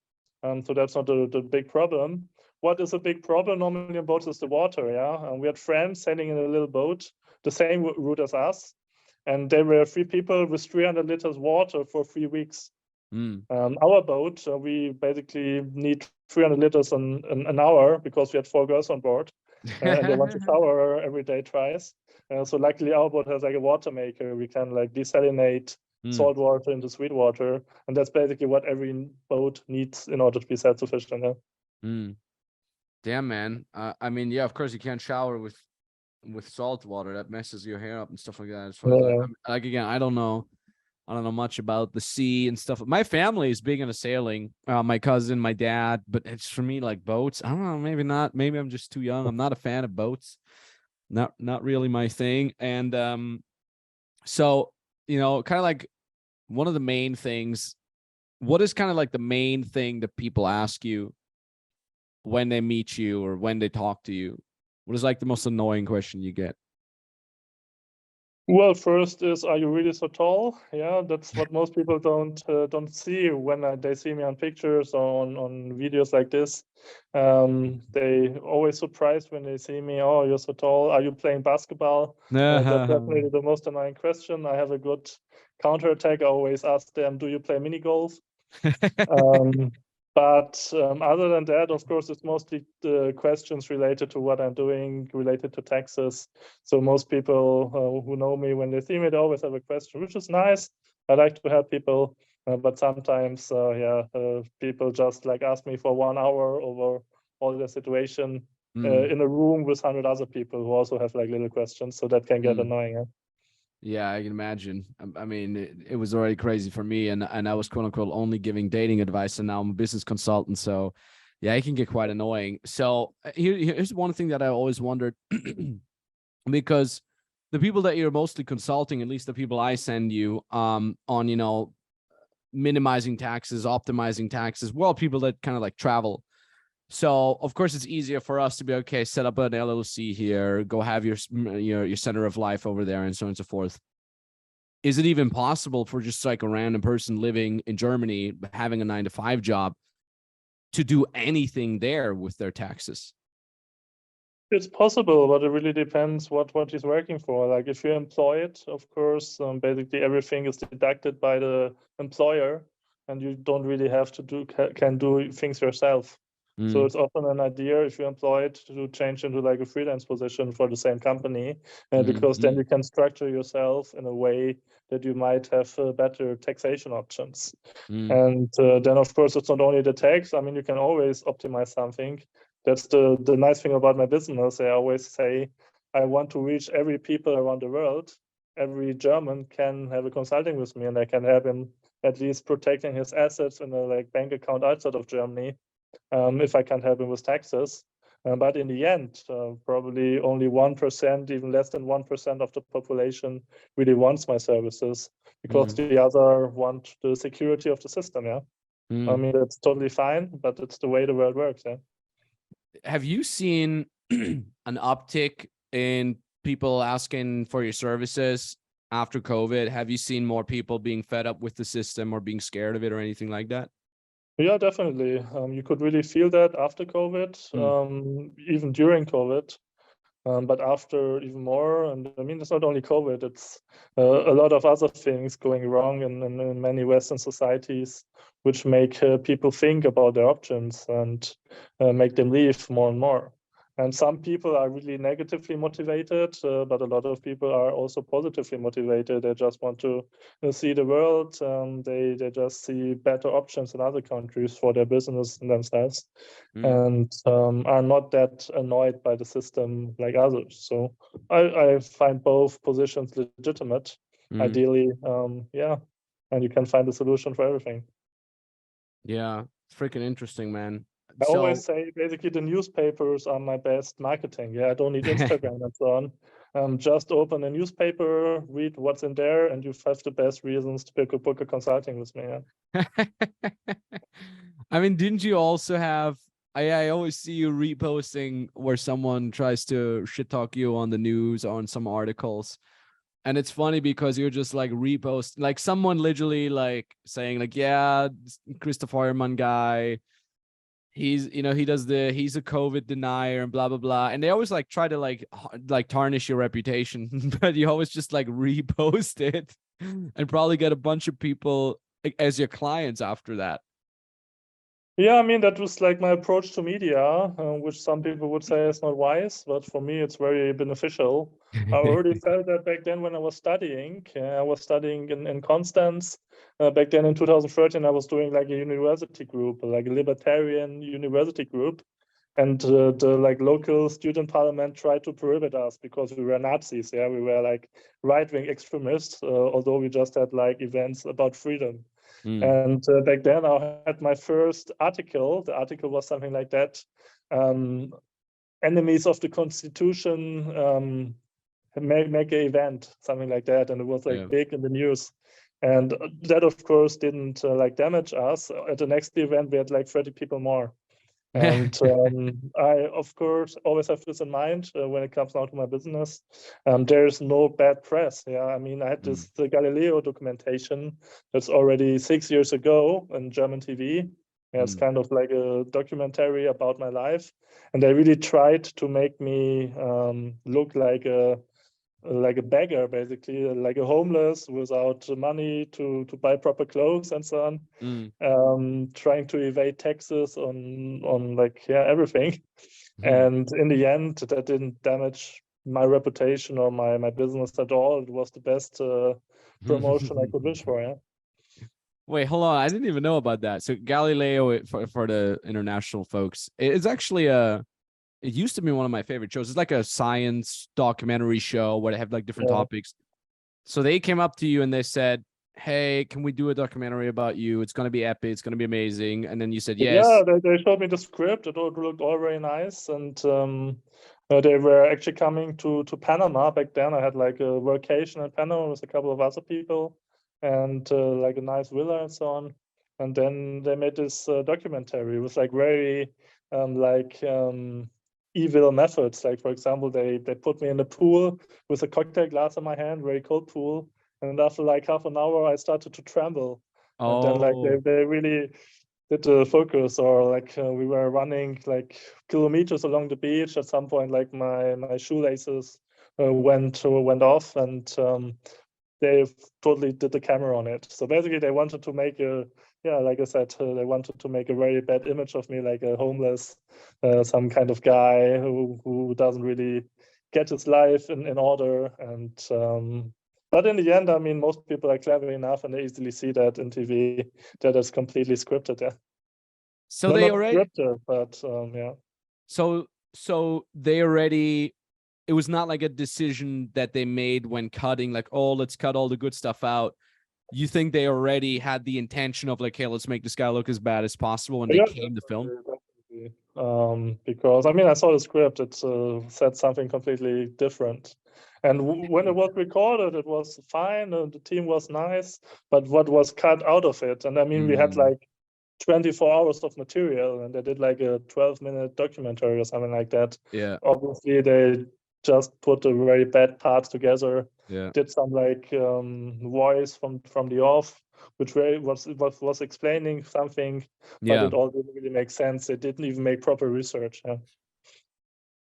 So that's not the big problem. What is a big problem normally on boats is the water, yeah? And we had friends sailing in a little boat, the same route as us. And there were 3 people with 300 liters water for 3 weeks. Our boat, we basically need 300 liters an hour because we had 4 girls on board. And they want to shower every day twice. So luckily our boat has like a water maker. We can like desalinate salt water into sweet water. And that's basically what every boat needs in order to be self-sufficient. Damn, man. I mean, yeah, of course you can't shower with salt water. That messes your hair up and stuff like that. As far as like again, I don't know much about the sea and stuff. My family is big into sailing. My cousin, my dad, but it's for me like boats. I don't know, maybe not. Maybe I'm just too young. I'm not a fan of boats. Not really my thing. And so, kind of like one of the main things, what is kind of like the main thing that people ask you when they meet you or when they talk to you? What is like the most annoying question you get? Well, first is, are you really so tall? Yeah, that's what most people don't see when they see me on pictures or on videos like this. They always surprised when they see me. Oh, you're so tall. Are you playing basketball? That's definitely the most annoying question. I have a good counterattack. I always ask them, do you play mini golf? But other than that, of course, it's mostly the questions related to what I'm doing, related to taxes. So most people who know me, when they see me, they always have a question, which is nice. I like to help people, but sometimes, people just like ask me for 1 hour over all the situation in a room with 100 other people who also have like little questions. So that can get annoying. Yeah, I can imagine. I mean, it was already crazy for me, and I was quote unquote only giving dating advice, and now I'm a business consultant. So, yeah, it can get quite annoying. So here's one thing that I always wondered, because the people that you're mostly consulting, at least the people I send you, on minimizing taxes, optimizing taxes, well, people that kind of like travel. So of course it's easier for us to be okay, set up an LLC here, go have your center of life over there, and so on and so forth. Is it even possible for just like a random person living in Germany, having a 9-to-5 job, to do anything there with their taxes? It's possible, but it really depends what he's working for. Like if you're employed, of course, basically everything is deducted by the employer, and you don't really have to can do things yourself. So it's often an idea if you're employed to change into like a freelance position for the same company, because then you can structure yourself in a way that you might have better taxation options. And then, of course, it's not only the tax. I mean, you can always optimize something. That's the nice thing about my business. I always say I want to reach every people around the world. Every German can have a consulting with me, and I can help him at least protecting his assets in a like bank account outside of Germany, if I can't help him with taxes. But in the end, probably only 1%, even less than 1% of the population really wants my services, because the other want the security of the system. Yeah, I mean, that's totally fine, but it's the way the world works. Yeah. Have you seen an uptick in people asking for your services after COVID? Have you seen more people being fed up with the system or being scared of it or anything like that? Yeah, definitely. You could really feel that after COVID, even during COVID, but after even more. And I mean, it's not only COVID, it's a lot of other things going wrong in many Western societies, which make people think about their options and make them leave more and more. And some people are really negatively motivated, but a lot of people are also positively motivated. They just want to see the world. They just see better options in other countries for their business and themselves, and are not that annoyed by the system like others. So I find both positions legitimate, ideally. Yeah, and you can find a solution for everything. Yeah, freaking interesting, man. I So always say basically the newspapers are my best marketing. Yeah, I don't need Instagram and so on. Just open a newspaper, read what's in there, and you have the best reasons to book a consulting with me. Yeah. I mean, didn't you also have I always see you reposting where someone tries to shit talk you on the news or on some articles. And it's funny because you're just like repost, like someone literally like saying like, yeah, Christoph Heuermann guy, he's he's a COVID denier and blah blah blah. And they always like try to like tarnish your reputation, but you always just like repost it and probably get a bunch of people as your clients after that. Yeah, I mean, that was like my approach to media, which some people would say is not wise, but for me, it's very beneficial. I already felt that back then when I was studying. I was studying in Constance. Back then in 2013, I was doing like a university group, like a libertarian university group. And the like local student parliament tried to prohibit us because we were Nazis. Yeah, we were like right-wing extremists, although we just had like events about freedom. And back then I had my first article. The article was something like that. Enemies of the Constitution make an event, something like that. And it was like big in the news. And that, of course, didn't like damage us. At the next event, we had like 30 people more. And I, of course, always have this in mind when it comes now to my business. There's no bad press. Yeah, I mean, I had this Galileo documentation that's already 6 years ago on German TV. Yeah, it's kind of like a documentary about my life, and they really tried to make me look like a beggar, basically, like a homeless without money to buy proper clothes and so on, trying to evade taxes on like everything. And in the end, that didn't damage my reputation or my business at all. It was the best promotion I could wish for. Yeah. Wait, hold on. I didn't even know about that. So Galileo, for the international folks, it's actually it used to be one of my favorite shows. It's like a science documentary show where they have like different topics. So they came up to you and they said, hey, can we do a documentary about you? It's going to be epic. It's going to be amazing. And then you said yes. Yeah, they showed me the script. It all looked all very nice. And they were actually coming to Panama back then. I had like a vacation in Panama with a couple of other people and like a nice villa and so on. And then they made this documentary. It was like very evil methods. Like, for example, they put me in the pool with a cocktail glass in my hand, very cold pool. And after like half an hour, I started to tremble. And then like they really did the focus, or like we were running like kilometers along the beach. At some point, like my shoelaces went off, and they totally did the camera on it. So basically, they wanted to make like I said, they wanted to make a very bad image of me, like a homeless, some kind of guy who doesn't really get his life in order. And but in the end, I mean, most people are clever enough and they easily see that in TV that is completely scripted. Yeah. So they not already scripted, but yeah. So they already, it was not like a decision that they made when cutting, like, oh, let's cut all the good stuff out. you think they already had the intention of like, hey, let's make this guy look as bad as possible when they Yeah, came to film? definitely. Because I mean, I saw the script. It said something completely different, and when it was recorded, it was fine, and the team was nice. But what was cut out of it? And I mean, we had like 24 hours of material, and they did like a 12-minute documentary or something like that. Yeah. Obviously, they just put the very bad parts together. Yeah. Did some like voice from the off, which was explaining something, but Yeah. it all didn't really make sense. They didn't even make proper research. Yeah.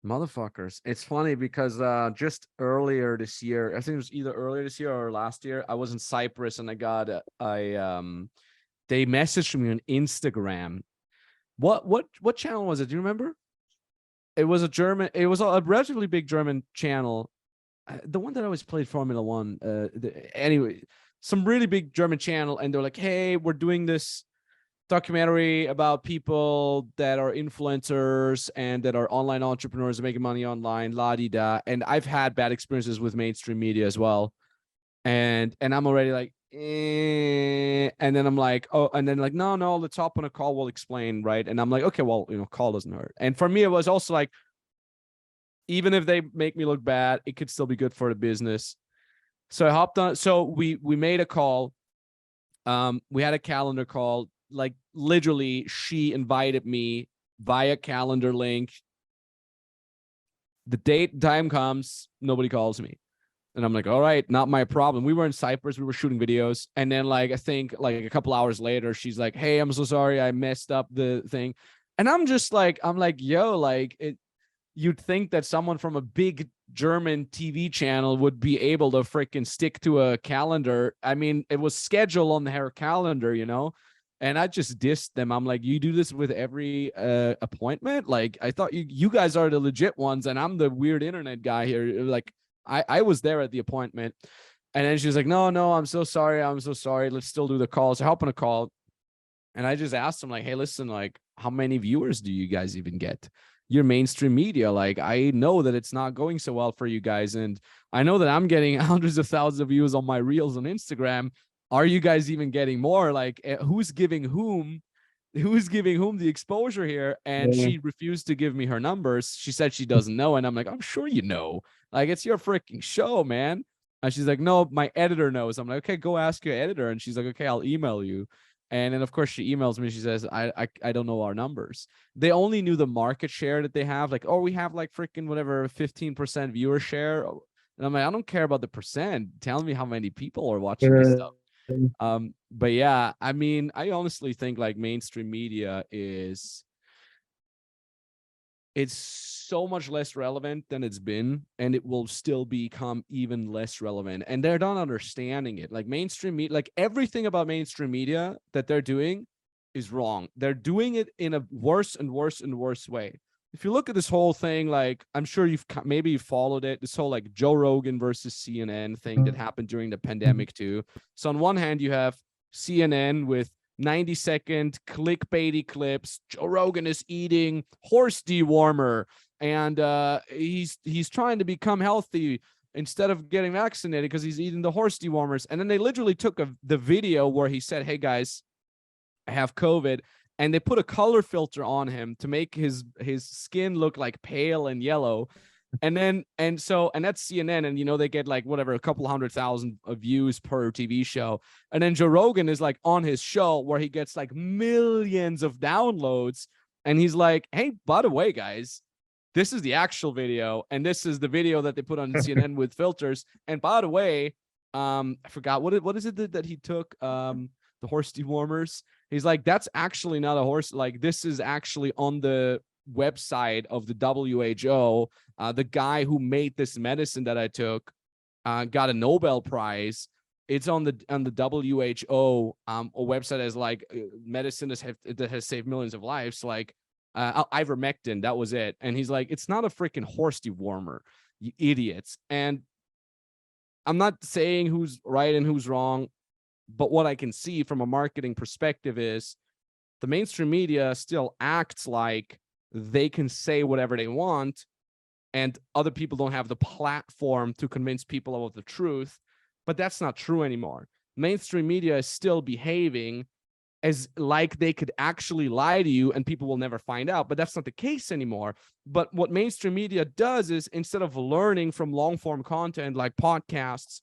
Motherfuckers. It's funny because just earlier this year, I think it was either earlier this year or last year, I was in Cyprus and I got they messaged me on Instagram. What channel was it? Do you remember? It was a relatively big German channel. The one that always played Formula One. Anyway, some really big German channel, and they're like, hey, we're doing this documentary about people that are influencers and that are online entrepreneurs making money online, la di da. And I've had bad experiences with mainstream media as well. And I'm already like, and then I'm like, oh, and then like, no, let's hop on a call, we'll explain, right? And I'm like, okay, well, call doesn't hurt. And for me, it was also like, even if they make me look bad, it could still be good for the business. So I hopped on. So we made a call. We had a calendar call. Like literally, she invited me via calendar link. The date time comes, nobody calls me. And I'm like, all right, not my problem. We were in Cyprus, we were shooting videos. And then like, I think like a couple hours later, she's like, hey, I'm so sorry, I messed up the thing. And I'm like, yo, like you'd think that someone from a big German TV channel would be able to freaking stick to a calendar. I mean, it was scheduled on her calendar, and I just dissed them. I'm like, you do this with every appointment? Like, I thought you guys are the legit ones, and I'm the weird internet guy here. Like, I was there at the appointment. And then she was like, no, I'm so sorry. Let's still do the call. So hop on a call. And I just asked him, like, hey, listen, like, how many viewers do you guys even get? Your mainstream media, like, I know that it's not going so well for you guys, and I know that I'm getting hundreds of thousands of views on my reels on Instagram. Are you guys even getting more? Like, who's giving whom the exposure here? And she refused to give me her numbers. She said she doesn't know, and I'm like, I'm sure you know, like, it's your freaking show, man. And she's like, no, my editor knows. I'm like, okay, go ask your editor. And she's like, okay, I'll email you. And then, of course, she emails me. She says, I don't know our numbers. They only knew the market share that they have. Like, oh, we have like freaking whatever, 15% viewer share. And I'm like, I don't care about the percent. Tell me how many people are watching this stuff. But yeah, I mean, I honestly think like mainstream media it's so much less relevant than it's been, and it will still become even less relevant. And they're not understanding it. Like mainstream media, like everything about mainstream media that they're doing is wrong. They're doing it in a worse and worse and worse way. If you look at this whole thing, like I'm sure you've followed it, this whole like Joe Rogan versus CNN thing that happened during the pandemic too. So on one hand, you have CNN with 90-second clickbaity clips. Joe Rogan is eating horse dewormer, and he's trying to become healthy instead of getting vaccinated because he's eating the horse dewormers. And then they literally took the video where he said, hey guys, I have COVID, and they put a color filter on him to make his skin look like pale and yellow. And that's CNN, and they get like whatever, a couple 100,000 views per TV show. And then Joe Rogan is like on his show where he gets like millions of downloads, and he's like, hey, by the way, guys, this is the actual video, and this is the video that they put on CNN with filters. And by the way, I forgot what is it that he took, the horse dewormers. He's like, that's actually not a horse. Like, this is actually on the website of the WHO. The guy who made this medicine that I took got a Nobel Prize. It's on the WHO a website as like medicine that has saved millions of lives. Like ivermectin, that was it. And he's like, it's not a freaking horse dewormer, you idiots. And I'm not saying who's right and who's wrong, but what I can see from a marketing perspective is the mainstream media still acts like they can say whatever they want, and other people don't have the platform to convince people of the truth. But that's not true anymore. mainstream media is still behaving as like they could actually lie to you and people will never find out. But that's not the case anymore. But what mainstream media does is, instead of learning from long form content like podcasts,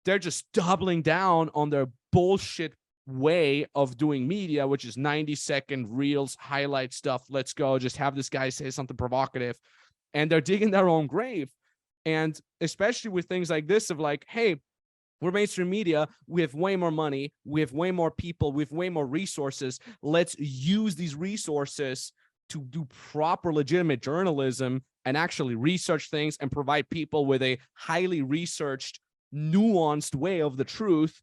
they're just doubling down on their bullshit way of doing media, which is 90-second reels, highlight stuff. Let's go. Just have this guy say something provocative. And they're digging their own grave. And especially with things like this of like, hey, we're mainstream media. We have way more money. We have way more people. We have way more resources. Let's use these resources to do proper, legitimate journalism and actually research things and provide people with a highly researched, nuanced way of the truth.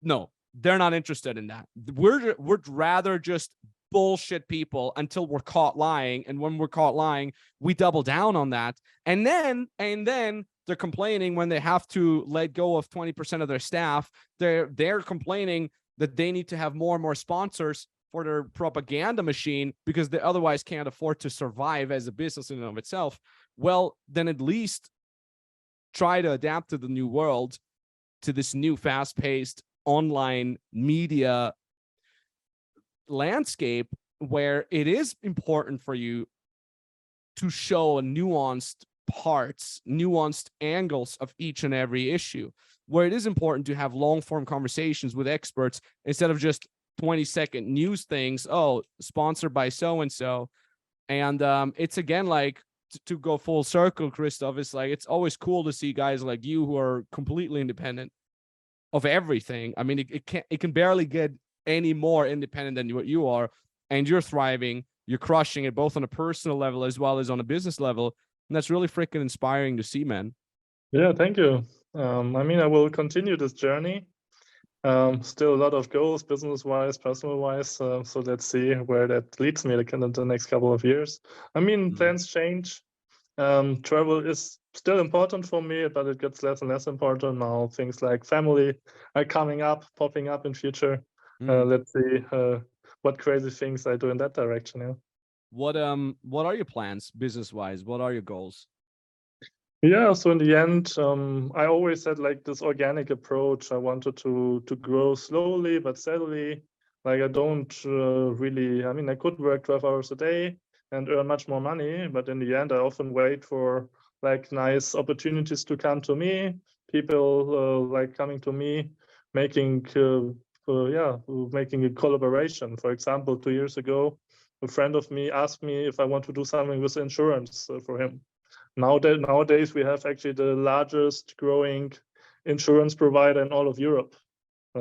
No, they're not interested in that. We're rather just bullshit people until we're caught lying. And when we're caught lying, we double down on that. And then they're complaining when they have to let go of 20% of their staff. They're complaining that they need to have more and more sponsors for their propaganda machine because they otherwise can't afford to survive as a business in and of itself. Well, then at least try to adapt to the new world, to this new fast-paced online media landscape where it is important for you to show a nuanced parts, nuanced angles of each and every issue, where it is important to have long form conversations with experts instead of just 20-second news things. Oh, sponsored by so-and-so. And it's again, like, to go full circle, Christoph, it's like, it's always cool to see guys like you who are completely independent of everything. I mean, it can barely get any more independent than what you are, and you're thriving, you're crushing it both on a personal level as well as on a business level. And that's really freaking inspiring to see, man. Yeah, thank you. I mean, I will continue this journey. Still a lot of goals, business-wise, personal-wise. So let's see where that leads me in the next couple of years. I mean, plans change. Travel is still important for me, but it gets less and less important now. Things like family are popping up in future. Let's see what crazy things I do in that direction. Yeah. What are your plans business-wise? What are your goals? Yeah, so in the end, I always had like this organic approach. I wanted to grow slowly but steadily. Like I don't really, I mean, I could work 12 hours a day and earn much more money, but in the end, I often wait for like nice opportunities to come to me. People like coming to me, making making a collaboration. For example, 2 years ago, a friend of me asked me if I want to do something with insurance for him. Nowadays, we have actually the largest growing insurance provider in all of Europe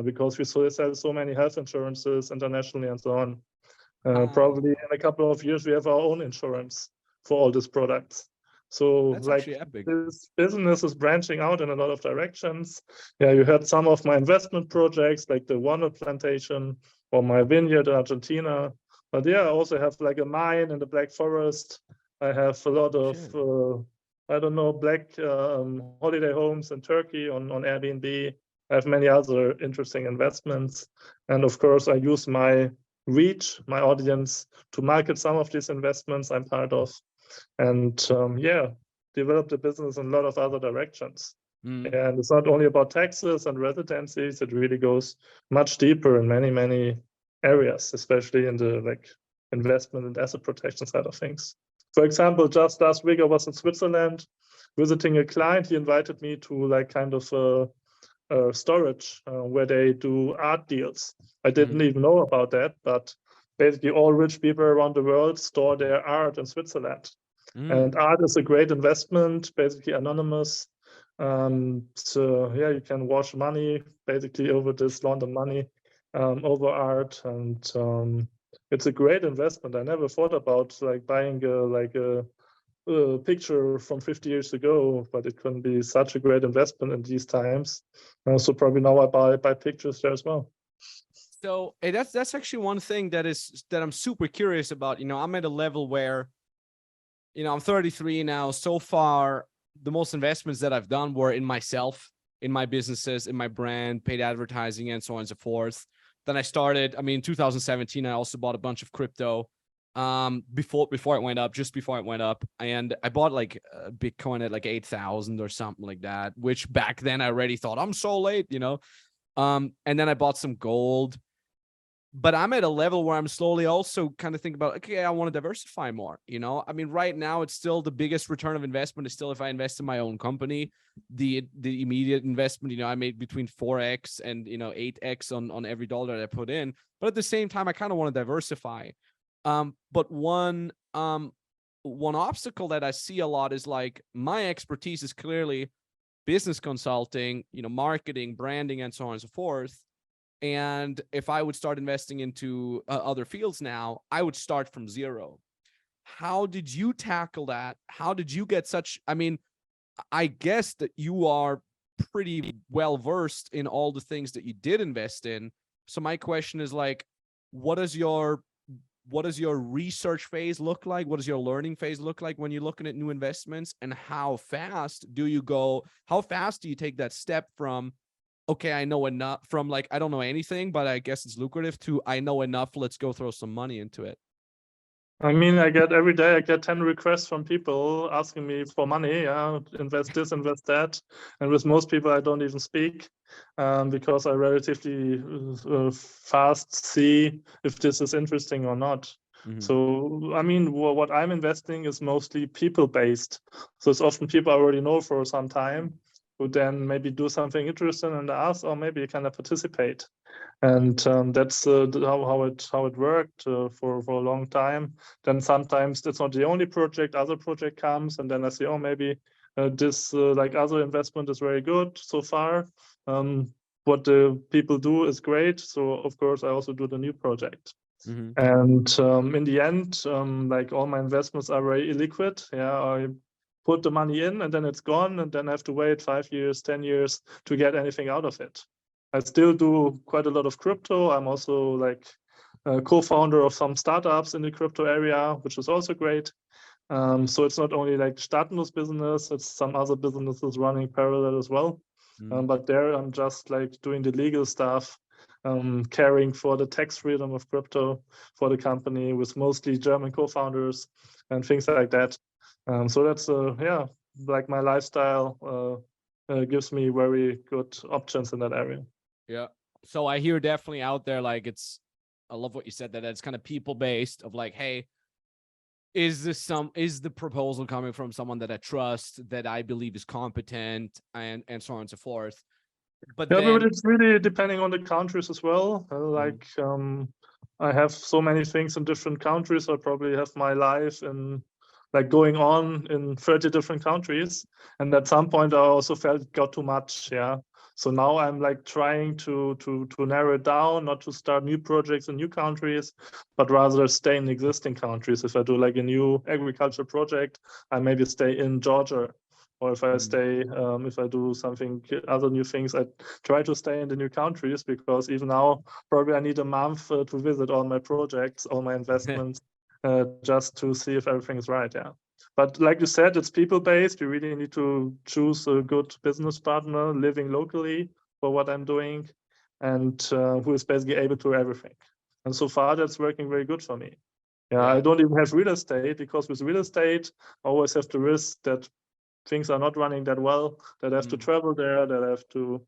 because we sell so many health insurances internationally and so on. Probably in a couple of years, we have our own insurance for all these products. So that's like epic. this business is branching out in a lot of directions. Yeah, you heard some of my investment projects like the walnut plantation or my vineyard in Argentina. But yeah, I also have like a mine in the Black Forest. I have a lot of, I don't know, black holiday homes in Turkey on Airbnb. I have many other interesting investments. And of course, I use my reach, my audience, to market some of these investments I'm part of. And develop the business in a lot of other directions. And it's not only about taxes and residencies, it really goes much deeper in many, many areas, especially in the like investment and asset protection side of things. For example, just last week I was in Switzerland visiting a client. He invited me to like kind of storage where they do art deals. I didn't even know about that, but basically all rich people around the world store their art in Switzerland. And art is a great investment, basically anonymous. So yeah, you can wash money basically over this London money over art, and it's a great investment. I never thought about like buying a picture from 50 years ago, but it can be such a great investment in these times. So probably now I buy pictures there as well. So that's actually one thing that I'm super curious about. You know, I'm at a level where, you know, I'm 33 now. So far, the most investments that I've done were in myself, in my businesses, in my brand, paid advertising, and so on and so forth. Then I started, I mean, in 2017, I also bought a bunch of crypto before it went up, just before it went up. And I bought like Bitcoin at like 8,000 or something like that, which back then I already thought I'm so late, you know. And then I bought some gold. But I'm at a level where I'm slowly also kind of thinking about, okay, I want to diversify more. I mean, right now it's still the biggest return of investment is still if I invest in my own company. The immediate investment, I made between 4x and 8x on every dollar that I put in. But at the same time, I kind of want to diversify. But one obstacle that I see a lot is like my expertise is clearly business consulting, marketing, branding, and so on and so forth. And if I would start investing into other fields now, I would start from zero. How did you tackle that? How did you get I mean, I guess that you are pretty well versed in all the things that you did invest in. So my question is like, what does your research phase look like? What does your learning phase look like when you're looking at new investments? And how fast do you take that step from, okay, I know enough, from like, I don't know anything, but I guess it's lucrative, to I know enough, let's go throw some money into it? I mean, every day I get 10 requests from people asking me for money, invest this, invest that. And with most people, I don't even speak because I relatively fast see if this is interesting or not. Mm-hmm. So, I mean, what I'm investing is mostly people-based. So it's often people I already know for some time who then maybe do something interesting and ask, or maybe can I participate? And that's how it worked for a long time. Then sometimes it's not the only project, other project comes, and then I say, oh, maybe this like other investment is very good so far. What the people do is great. So of course I also do the new project. Mm-hmm. And in the end, like all my investments are very illiquid. I put the money in and then it's gone, and then I have to wait 5 years, 10 years to get anything out of it. I still do quite a lot of crypto. I'm also like a co-founder of some startups in the crypto area, which is also great. So it's not only like Startenus business, it's some other businesses running parallel as well. But there I'm just like doing the legal stuff, caring for the tax freedom of crypto for the company with mostly German co-founders and things like that. So that's like my lifestyle gives me very good options in that area. Yeah. So I hear definitely out there, like I love what you said, that it's kind of people based, of like, hey, is the proposal coming from someone that I trust, that I believe is competent, and so on and so forth. But Yeah, then, but it's really depending on the countries as well. Like I have so many things in different countries. I probably have my life in like going on in 30 different countries. And at some point I also felt it got too much. Yeah. So now I'm like trying to narrow it down, not to start new projects in new countries, but rather stay in existing countries. If I do like a new agriculture project, I maybe stay in Georgia. Or if I stay, if I do something, other new things, I try to stay in the new countries, because even now, probably I need a month to visit all my projects, all my investments, just to see if everything is right. Yeah. But like you said, it's people-based. You really need to choose a good business partner living locally for what I'm doing, and who is basically able to do everything. And so far, that's working very good for me. Yeah, I don't even have real estate, because with real estate, I always have the risk that things are not running that well, that I have to travel there, that I have to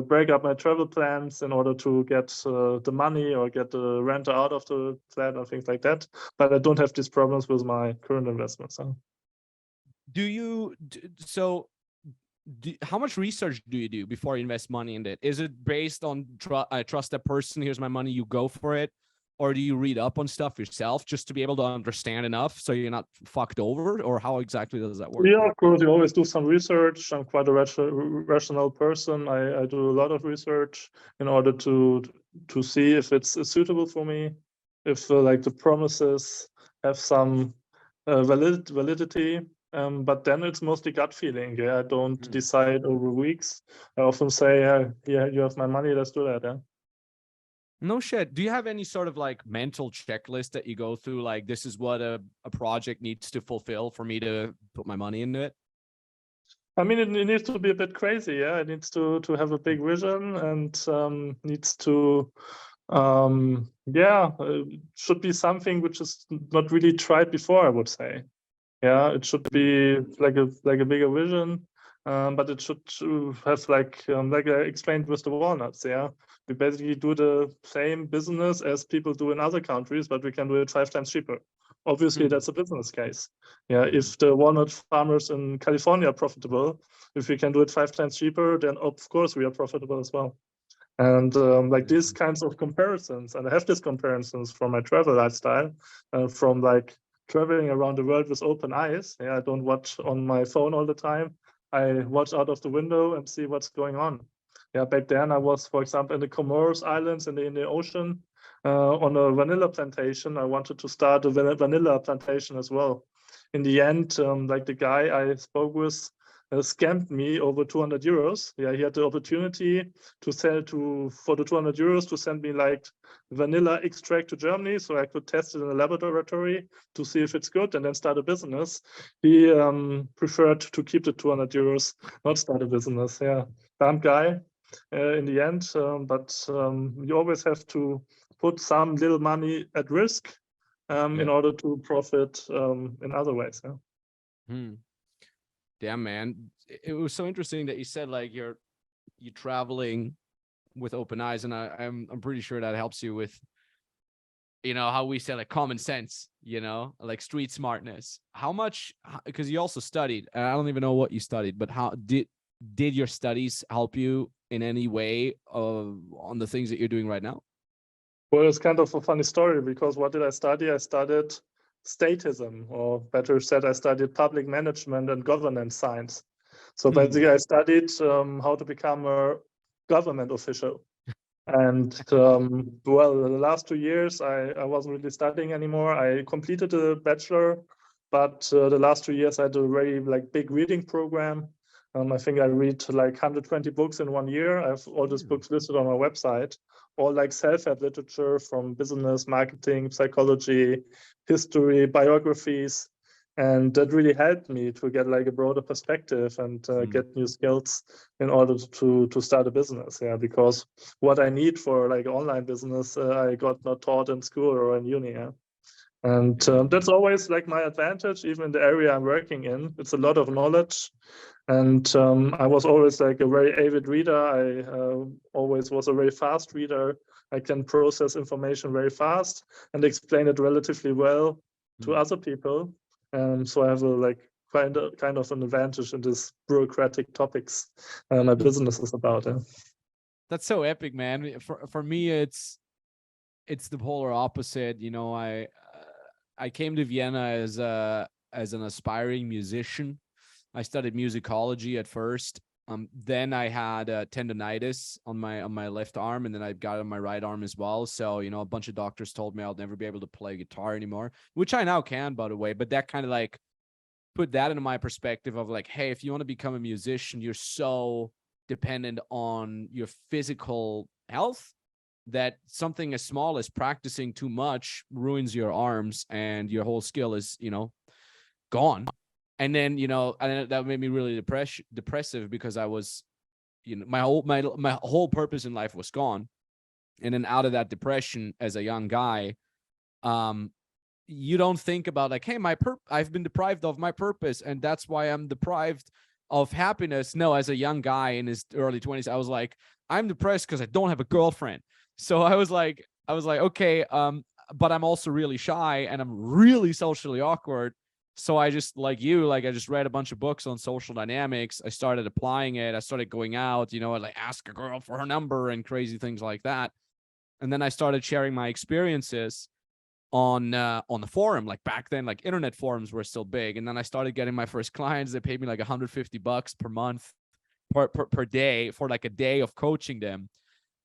break up my travel plans in order to get the money or get the renter out of the flat or things like that. But I don't have these problems with my current investments. How much research do you do before you invest money in it? Is it based on I trust that person, here's my money, you go for it? Or do you read up on stuff yourself just to be able to understand enough so you're not fucked over? Or how exactly does that work? Yeah, of course, you always do some research. I'm quite a rational person. I do a lot of research in order to see if it's suitable for me, if like the promises have some validity. But then it's mostly gut feeling. Yeah, I don't decide over weeks. I often say, yeah, you have my money, let's do that. Yeah. No shit. Do you have any sort of like mental checklist that you go through? Like, this is what a project needs to fulfill for me to put my money into it? I mean, it needs to be a bit crazy. Yeah, it needs to have a big vision, and needs to, should be something which is not really tried before, I would say. Yeah, it should be like a bigger vision. but it should have like I explained with the walnuts. Yeah, we basically do the same business as people do in other countries, but we can do it 5 times cheaper. Obviously, that's a business case. Yeah, if the walnut farmers in California are profitable, if we can do it 5 times cheaper, then of course we are profitable as well. And like these kinds of comparisons, and I have these comparisons from my travel lifestyle, from like traveling around the world with open eyes. Yeah, I don't watch on my phone all the time. I watch out of the window and see what's going on. Yeah, back then I was, for example, in the Comoros Islands in the Indian Ocean on a vanilla plantation. I wanted to start a vanilla plantation as well. In the end, like the guy I spoke with scammed me over 200 euros. Yeah, he had the opportunity to sell for the 200 euros to send me like vanilla extract to Germany so I could test it in a laboratory to see if it's good and then start a business. He preferred to keep the 200 euros, not start a business. Yeah, dumb guy in the end, but you always have to put some little money at risk in order to profit in other ways. Yeah. Damn, man. It was so interesting that you said like you're traveling with open eyes, and I'm pretty sure that helps you with, you know, how we say like common sense, you know, like street smartness. How much, because you also studied, and I don't even know what you studied, but how did your studies help you in any way on the things that you're doing right now? Well, it's kind of a funny story because what did I study? I studied statism, or better said, I studied public management and governance science. So basically, I studied how to become a government official. And well, the last 2 years, I wasn't really studying anymore. I completed a bachelor, but the last 2 years, I had a very like big reading program. I think I read like 120 books in 1 year. I have all these books listed on my website, all like self-help literature from business, marketing, psychology, history, biographies. And that really helped me to get like a broader perspective and get new skills in order to start a business. Yeah, because what I need for like online business, I got not taught in school or in uni. Yeah. And that's always like my advantage, even in the area I'm working in. It's a lot of knowledge. And I was always like a very avid reader. I always was a very fast reader. I can process information very fast and explain it relatively well to other people. So I have a like kind of an advantage in this bureaucratic topics my business is about. Yeah. That's so epic, man. For me, it's the polar opposite. You know, I came to Vienna as an aspiring musician. I studied musicology at first. Then I had tendonitis on my left arm, and then I got it on my right arm as well. So, you know, a bunch of doctors told me I'll never be able to play guitar anymore, which I now can, by the way. But that kind of like put that into my perspective of like, hey, if you want to become a musician, you're so dependent on your physical health that something as small as practicing too much ruins your arms and your whole skill is, you know, gone. And then, you know, and that made me really depressive because I was, you know, my whole purpose in life was gone. And then out of that depression as a young guy, you don't think about like, hey, I've been deprived of my purpose, and that's why I'm deprived of happiness. No, as a young guy in his early 20s, I was like, I'm depressed because I don't have a girlfriend. So I was like, okay, but I'm also really shy and I'm really socially awkward. So I just, like you, like I just read a bunch of books on social dynamics. I started applying it. I started going out, you know, and like ask a girl for her number and crazy things like that. And then I started sharing my experiences on the forum. Like back then, like internet forums were still big. And then I started getting my first clients. They paid me like $150 per month per day for like a day of coaching them.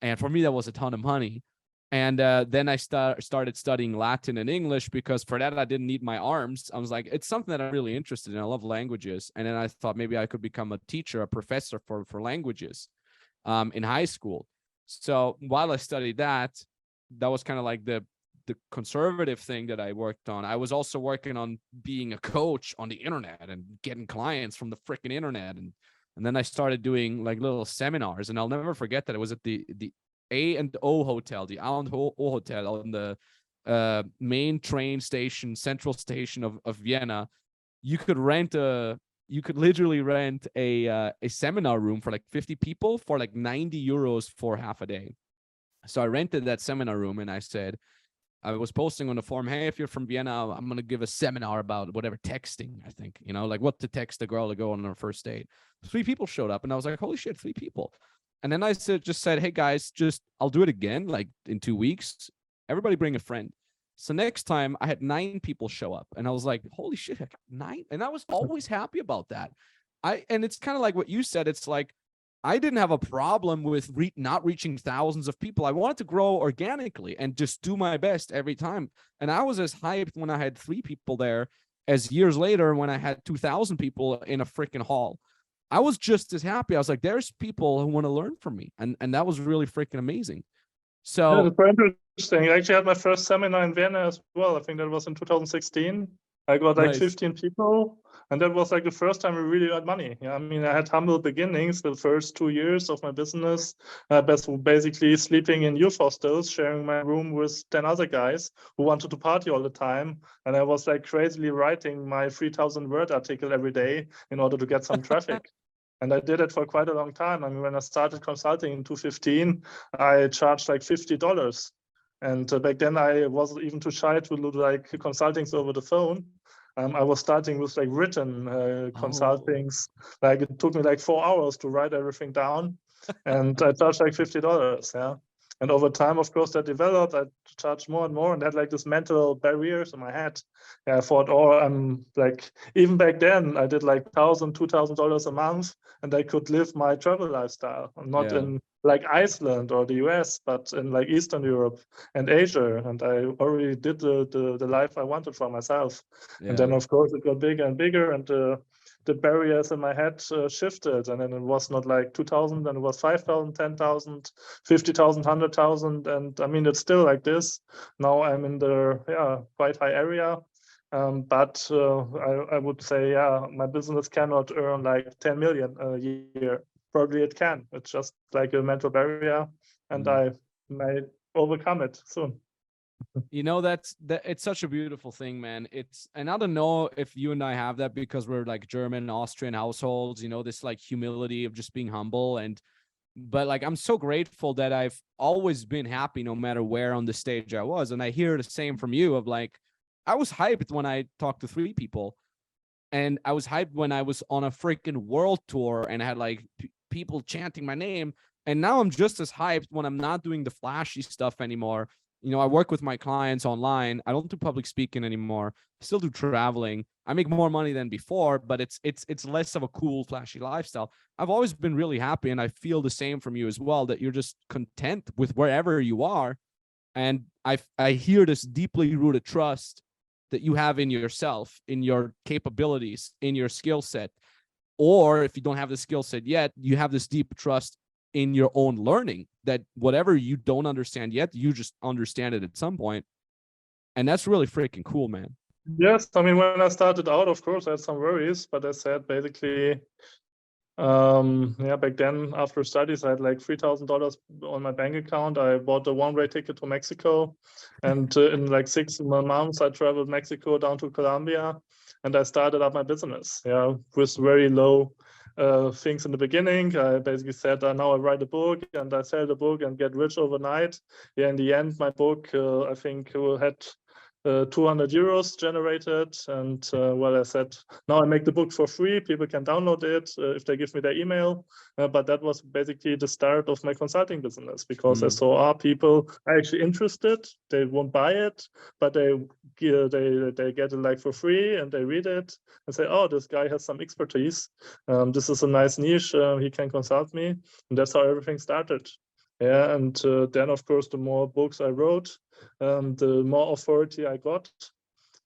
And for me, that was a ton of money. And then I started studying Latin and English because for that, I didn't need my arms. I was like, it's something that I'm really interested in. I love languages. And then I thought maybe I could become a teacher, a professor for languages in high school. So while I studied that was kind of like the conservative thing that I worked on. I was also working on being a coach on the internet and getting clients from the freaking internet. And then I started doing like little seminars, and I'll never forget that it was at the A&O Hotel, the A&O Hotel on the main train station, central station of Vienna. You could rent a you could literally rent a seminar room for like 50 people for like 90 euros for half a day. So I rented that seminar room, and I said, I was posting on the forum, hey, if you're from Vienna, I'm going to give a seminar about whatever, texting, I think, you know, like what to text a girl to go on her first date. 3 people showed up, and I was like, holy shit, 3 people. And then I just said, hey guys, I'll do it again, like in 2 weeks. Everybody bring a friend. So next time I had 9 people show up, and I was like, holy shit, I got 9. And I was always happy about that. And it's kind of like what you said. It's like, I didn't have a problem with not reaching thousands of people. I wanted to grow organically and just do my best every time. And I was as hyped when I had 3 people there as years later when I had 2,000 people in a freaking hall. I was just as happy. I was like, there's people who want to learn from me. And that was really freaking amazing. So yeah, that's very interesting. I actually had my first seminar in Vienna as well. I think that was in 2016. I got like nice. 15 people, and that was like the first time we really earned money. Yeah, I mean, I had humble beginnings. The first 2 years of my business, basically sleeping in youth hostels, sharing my room with 10 other guys who wanted to party all the time. And I was like crazily writing my 3,000 word article every day in order to get some traffic. And I did it for quite a long time. I mean, when I started consulting in 2015, I charged like $50. And back then I wasn't even too shy to do like consultings over the phone. I was starting with like written consultings. Like it took me like 4 hours to write everything down, and I charged like $50. Yeah. And over time, of course, that developed. I charged more and more, and had like this mental barriers in my head. Yeah, I thought, oh, I'm like, even back then, I did like $1,000, $2,000 a month, and I could live my travel lifestyle. I'm not in like Iceland or the US, but in like Eastern Europe and Asia. And I already did the life I wanted for myself. Yeah. And then, of course, it got bigger and bigger, and the barriers in my head shifted. And then it was not like 2,000, then it was 5,000, 10,000, 50,000, 100,000. And I mean, it's still like this. Now I'm in the quite high area. But I would say, my business cannot earn like 10 million a year. Probably it can. It's just like a mental barrier, and I may overcome it soon. You know, that it's such a beautiful thing, man. And I don't know if you and I have that because we're like German, Austrian households, you know, this like humility of just being humble. But like, I'm so grateful that I've always been happy no matter where on the stage I was. And I hear the same from you of like, I was hyped when I talked to 3 people, and I was hyped when I was on a freaking world tour and I had like people chanting my name. And now I'm just as hyped when I'm not doing the flashy stuff anymore. You know, I work with my clients online. I don't do public speaking anymore. I still do traveling. I make more money than before, but it's less of a cool, flashy lifestyle. I've always been really happy, and I feel the same from you as well, that you're just content with wherever you are. And I hear this deeply rooted trust that you have in yourself, in your capabilities, in your skill set. Or if you don't have the skill set yet, you have this deep trust in your own learning, that whatever you don't understand yet, you just understand it at some point. And that's really freaking cool, man. Yes, I mean, when I started out, of course, I had some worries, but I said basically, back then after studies, I had like $3,000 on my bank account. I bought a one-way ticket to Mexico, and in like 6 months, I traveled Mexico down to Colombia, and I started up my business. Yeah, with very low things in the beginning. I basically said, now I write a book and I sell the book and get rich overnight. Yeah, in the end, my book, I think, had 200 euros generated. And I said, now I make the book for free. People can download it if they give me their email. But that was basically the start of my consulting business, because I saw, people are actually interested. They won't buy it, but they get it like for free, and they read it and say, oh, this guy has some expertise. This is a nice niche. He can consult me. And that's how everything started. Yeah, and then, of course, the more books I wrote, the more authority I got.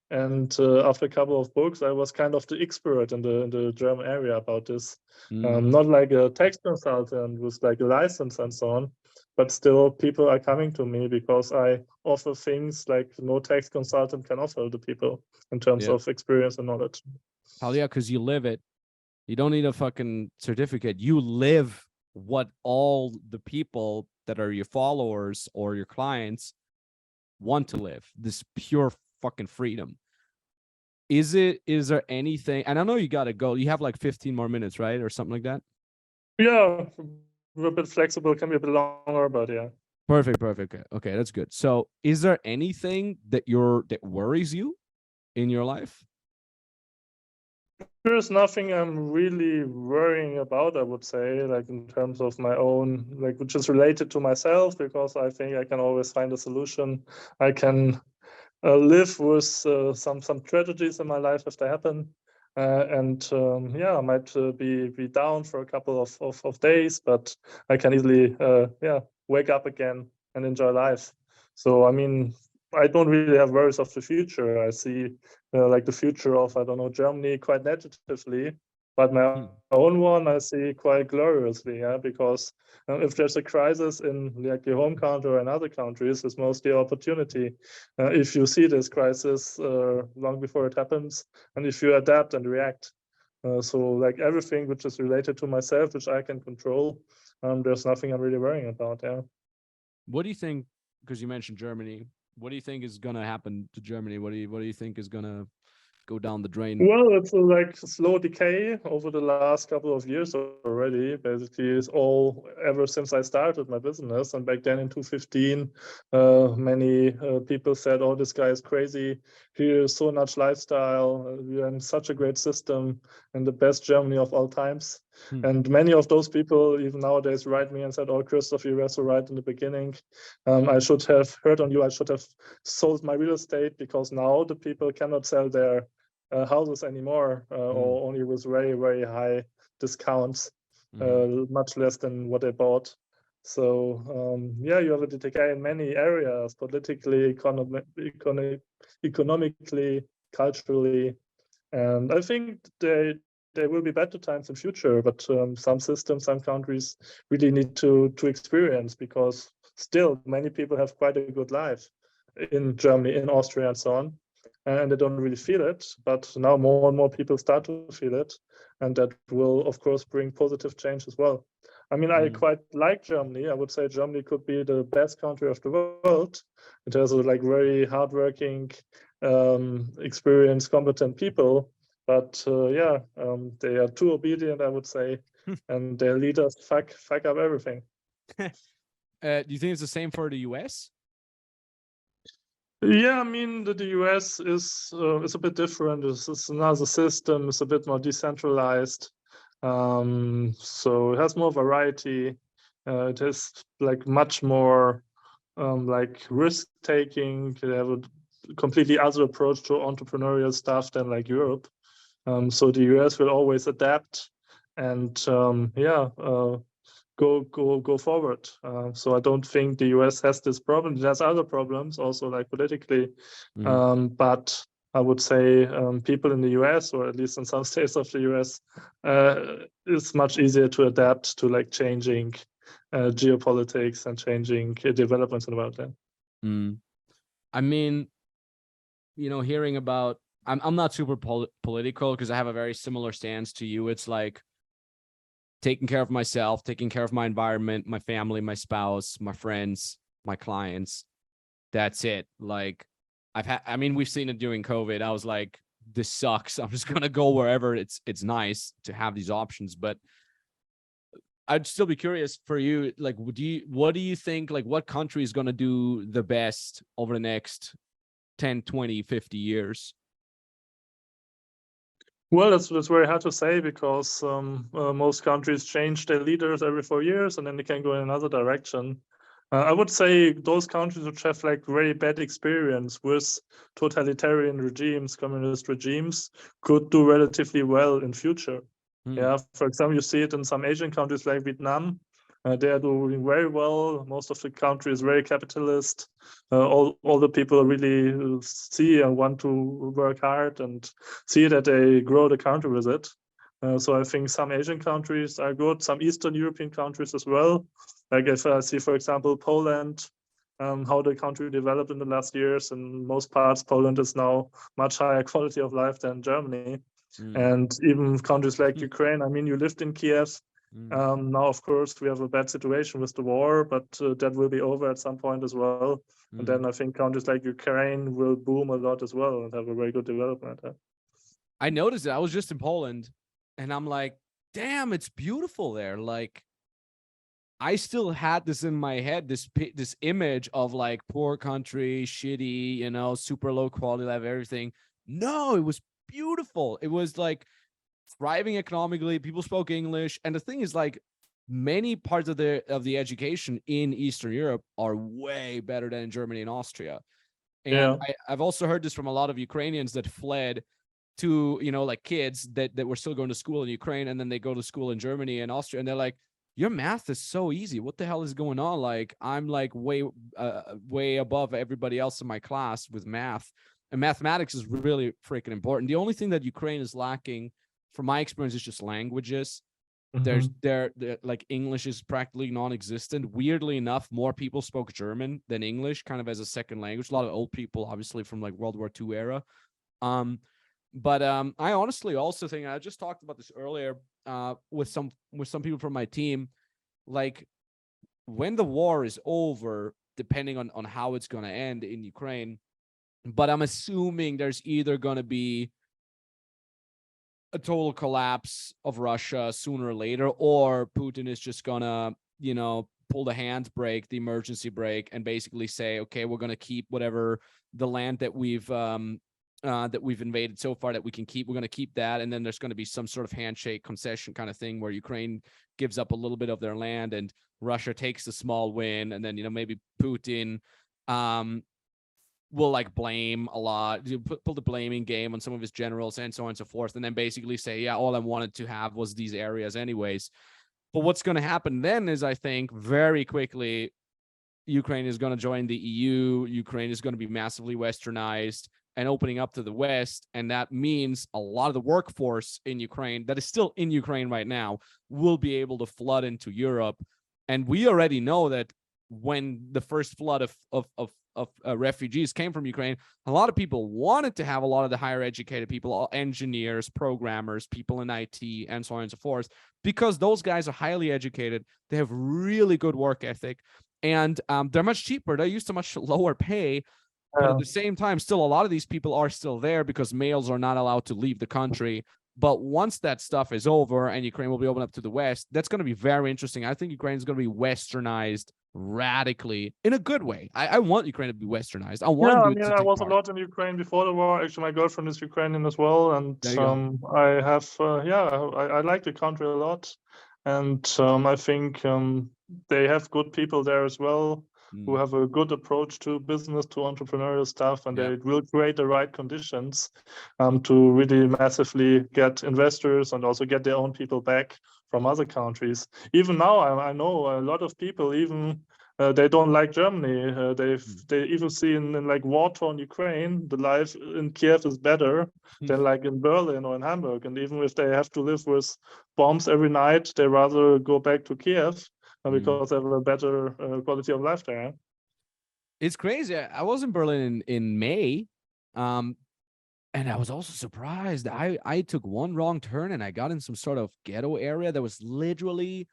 And after a couple of books, I was kind of the expert in the German area about this. Not like a tax consultant with like a license and so on, but still people are coming to me because I offer things like no tax consultant can offer the people in terms of experience and knowledge. Hell yeah, because you live it. You don't need a fucking certificate. You live what all the people that are your followers or your clients want to live, this pure fucking freedom. is there anything, and I know you gotta go, you have like 15 more minutes, right? Or something like that? Yeah, we're a bit flexible, can be a bit longer, but yeah. Perfect. Okay, that's good. So is there anything that worries you in your life? There's nothing I'm really worrying about, I would say, like in terms of my own, like which is related to myself, because I think I can always find a solution. I can live with some tragedies in my life if they happen. And yeah, I might be down for a couple of days, but I can easily yeah, wake up again and enjoy life. So I mean, I don't really have worries of the future. I see like the future of, I don't know, Germany quite negatively, but my Hmm. own one I see quite gloriously, yeah, because if there's a crisis in like your home country or in other countries, it's mostly opportunity. If you see this crisis long before it happens, and if you adapt and react. So like everything which is related to myself, which I can control, there's nothing I'm really worrying about. Yeah. What do you think, because you mentioned Germany, what do you think is gonna happen to Germany? What do you think is gonna go down the drain? Well, it's like slow decay over the last couple of years already. Basically, it's all ever since I started my business. And back then in 2015, many people said, "Oh, this guy is crazy. Here's so much lifestyle. We are in such a great system and the best Germany of all times." Hmm. And many of those people even nowadays write me and said, "Oh, Christoph, you were so right in the beginning. I should have heard on you. I should have sold my real estate, because now the people cannot sell their houses anymore, Hmm. or only with very, very high discounts, Hmm. much less than what they bought." So yeah, you have a decay in many areas, politically, economically, culturally, and I think there will be better times in future. But some systems, some countries really need to experience, because still many people have quite a good life in Germany, in Austria, and so on, and they don't really feel it. But now more and more people start to feel it, and that will, of course, bring positive change as well. I mean, I Hmm. quite like Germany. I would say Germany could be the best country of the world. It has a like very hardworking, experienced, competent people. But yeah, they are too obedient, I would say, and their leaders fuck up everything. Do you think it's the same for the US? Yeah, I mean the US is a bit different. It's another system. It's a bit more decentralized, so it has more variety. It has like much more like risk taking. They have a completely other approach to entrepreneurial stuff than like Europe. So the US will always adapt, and yeah, go forward. So I don't think the US has this problem. It has other problems also, like politically, Hmm. but I would say people in the US, or at least in some states of the US, it's much easier to adapt to like changing geopolitics and changing developments in the world. Yeah. Hmm. I mean, hearing about, I'm not super political because I have a very similar stance to you. It's like taking care of myself, taking care of my environment, my family, my spouse, my friends, my clients. That's it. Like I mean, we've seen it during COVID. I was like, this sucks. I'm just gonna go wherever it's nice to have these options. But I'd still be curious for you, like, what do you think, like, what country is gonna do the best over the next 10, 20, 50 years? Well, that's very hard to say, because most countries change their leaders every 4 years, and then they can go in another direction. I would say those countries which have like very bad experience with totalitarian regimes, communist regimes, could do relatively well in future. Hmm. Yeah, for example, you see it in some Asian countries like Vietnam. They are doing very well. Most of the country is very capitalist. All the people really see and want to work hard and see that they grow the country with it. So I think some Asian countries are good, some Eastern European countries as well. Like if I see, for example, Poland, how the country developed in the last years. In most parts, Poland is now much higher quality of life than Germany. Hmm. And even countries like Ukraine. I mean, you lived in Kiev. Hmm. Now, of course, we have a bad situation with the war, but that will be over at some point as well. And Hmm. then I think countries like Ukraine will boom a lot as well and have a very good development. I noticed it. I was just in Poland, and I'm like, damn, it's beautiful there. Like, I still had this in my head, this image of like poor country, shitty, you know, super low quality life, everything. No, it was beautiful. It was like thriving economically. People spoke English, and the thing is, like, many parts of the education in Eastern Europe are way better than in Germany and Austria. And Yeah. I've also heard this from a lot of Ukrainians that fled to, you know, like kids that were still going to school in Ukraine, and then they go to school in Germany and Austria, and they're like, your math is so easy. What the hell is going on? Like, I'm like way above everybody else in my class with math, and mathematics is really freaking important. The only thing that Ukraine is lacking, from my experience, is just languages. There's Mhm. there like English is practically non-existent. Weirdly enough, more people spoke German than English, kind of as a second language. A lot of old people, obviously from like World War II era. Um, but I honestly also think, I just talked about this earlier with some people from my team, like, when the war is over, depending on how it's going to end in Ukraine, but I'm assuming there's either going to be a total collapse of Russia sooner or later, or Putin is just gonna, you know, pull the handbrake, the emergency brake, and basically say, okay, we're gonna keep whatever the land that we've invaded so far that we can keep. We're gonna keep that, and then there's gonna be some sort of handshake concession kind of thing where Ukraine gives up a little bit of their land and Russia takes a small win, and then, you know, maybe Putin will like blame a lot, pull the blaming game on some of his generals and so on and so forth, and then basically say, yeah, all I wanted to have was these areas anyways. But what's going to happen then is, I think, very quickly, Ukraine is going to join the EU. Ukraine is going to be massively westernized and opening up to the West. And that means a lot of the workforce in Ukraine that is still in Ukraine right now will be able to flood into Europe. And we already know that when the first flood of refugees came from Ukraine, a lot of people wanted to have a lot of the higher educated people, engineers, programmers, people in IT, and so on and so forth, because those guys are highly educated. They have really good work ethic, and they're much cheaper. They're used to much lower pay. But at the same time, still, a lot of these people are still there because males are not allowed to leave the country. But once that stuff is over and Ukraine will be opened up to the West, that's going to be very interesting. I think Ukraine is going to be westernized radically in a good way. I want Ukraine to be westernized. I want Yeah, I them mean, to I take was a part. lot in Ukraine before the war. Actually, my girlfriend is Ukrainian as well, and There you go. I have, I like the country a lot, and I think they have good people there as well who Mm, have a good approach to business, to entrepreneurial stuff, and yeah. they will create the right conditions to really massively get investors and also get their own people back from other countries. Even now, I know a lot of people, even they don't like Germany. They even see in like war-torn Ukraine, the life in Kiev is better than like in Berlin or in Hamburg. And even if they have to live with bombs every night, they rather go back to Kiev Mm. because they have a better quality of life there. It's crazy. I was in Berlin in May, um, and I was also surprised. I took one wrong turn and I got in some sort of ghetto area that was literally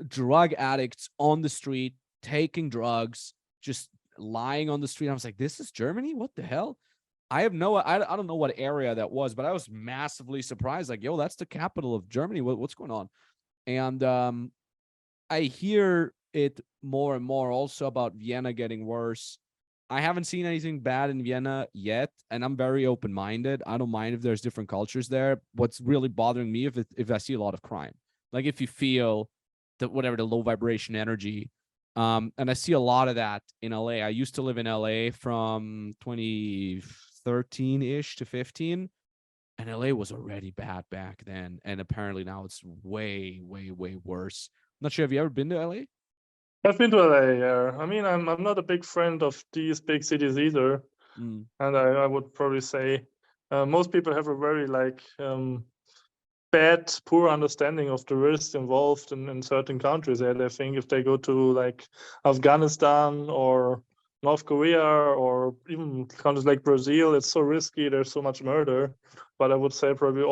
drug addicts on the street taking drugs, just lying on the street. I was like, this is Germany? What the hell? I don't know what area that was, but I was massively surprised. Like, yo, that's the capital of Germany. What's going on? And I hear it more and more also about Vienna getting worse. I haven't seen anything bad in Vienna yet, and I'm very open-minded. I don't mind if there's different cultures there. What's really bothering me if I see a lot of crime, like if you feel that whatever the low vibration energy, and I see a lot of that in LA. I used to live in LA from 2013 ish to 15, and LA was already bad back then, and apparently now it's way, way, way worse. I'm not sure. Have you ever been to LA? I've been to LA. I mean, I'm not a big friend of these big cities either, Mm, and I would probably say most people have a very like bad, poor understanding of the risks involved in certain countries. They think if they go to like Afghanistan or North Korea or even countries like Brazil, it's so risky. There's so much murder. But I would say probably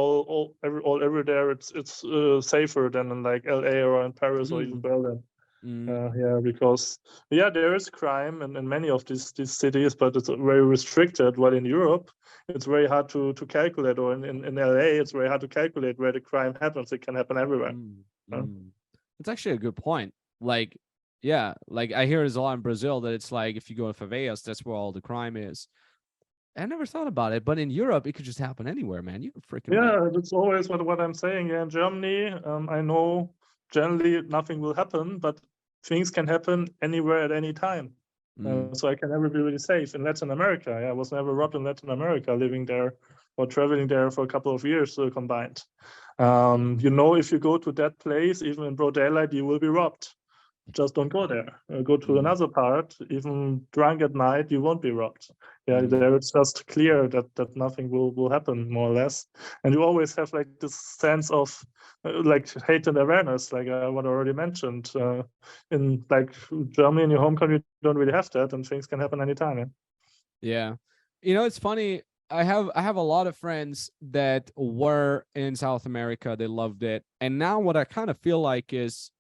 every there it's safer than in like LA or in Paris or mm. even Berlin. Yeah, because there is crime in many of these cities, but it's very restricted. While in Europe, it's very hard to calculate, or in LA, it's very hard to calculate where the crime happens. It can happen everywhere. That's actually a good point. Like, yeah, like I hear it's all in Brazil that it's like if you go to favelas, that's where all the crime is. I never thought about it, but in Europe, it could just happen anywhere, man. You're freaking right. That's always what I'm saying. Yeah, in Germany, I know generally nothing will happen, but things can happen anywhere at any time. So I can never be really safe. In Latin America, I was never robbed in Latin America, living there or traveling there for a couple of years combined. If you go to that place, even in broad daylight, you will be robbed. Just don't go there. Go to another part, even drunk at night, you won't be robbed. There it's just clear that nothing will happen, more or less. And you always have like this sense of like heightened awareness, like what I already mentioned. In like Germany, in your home country, you don't really have that, and things can happen anytime. Yeah. It's funny. I have a lot of friends that were in South America. They loved it. And now what I kind of feel like is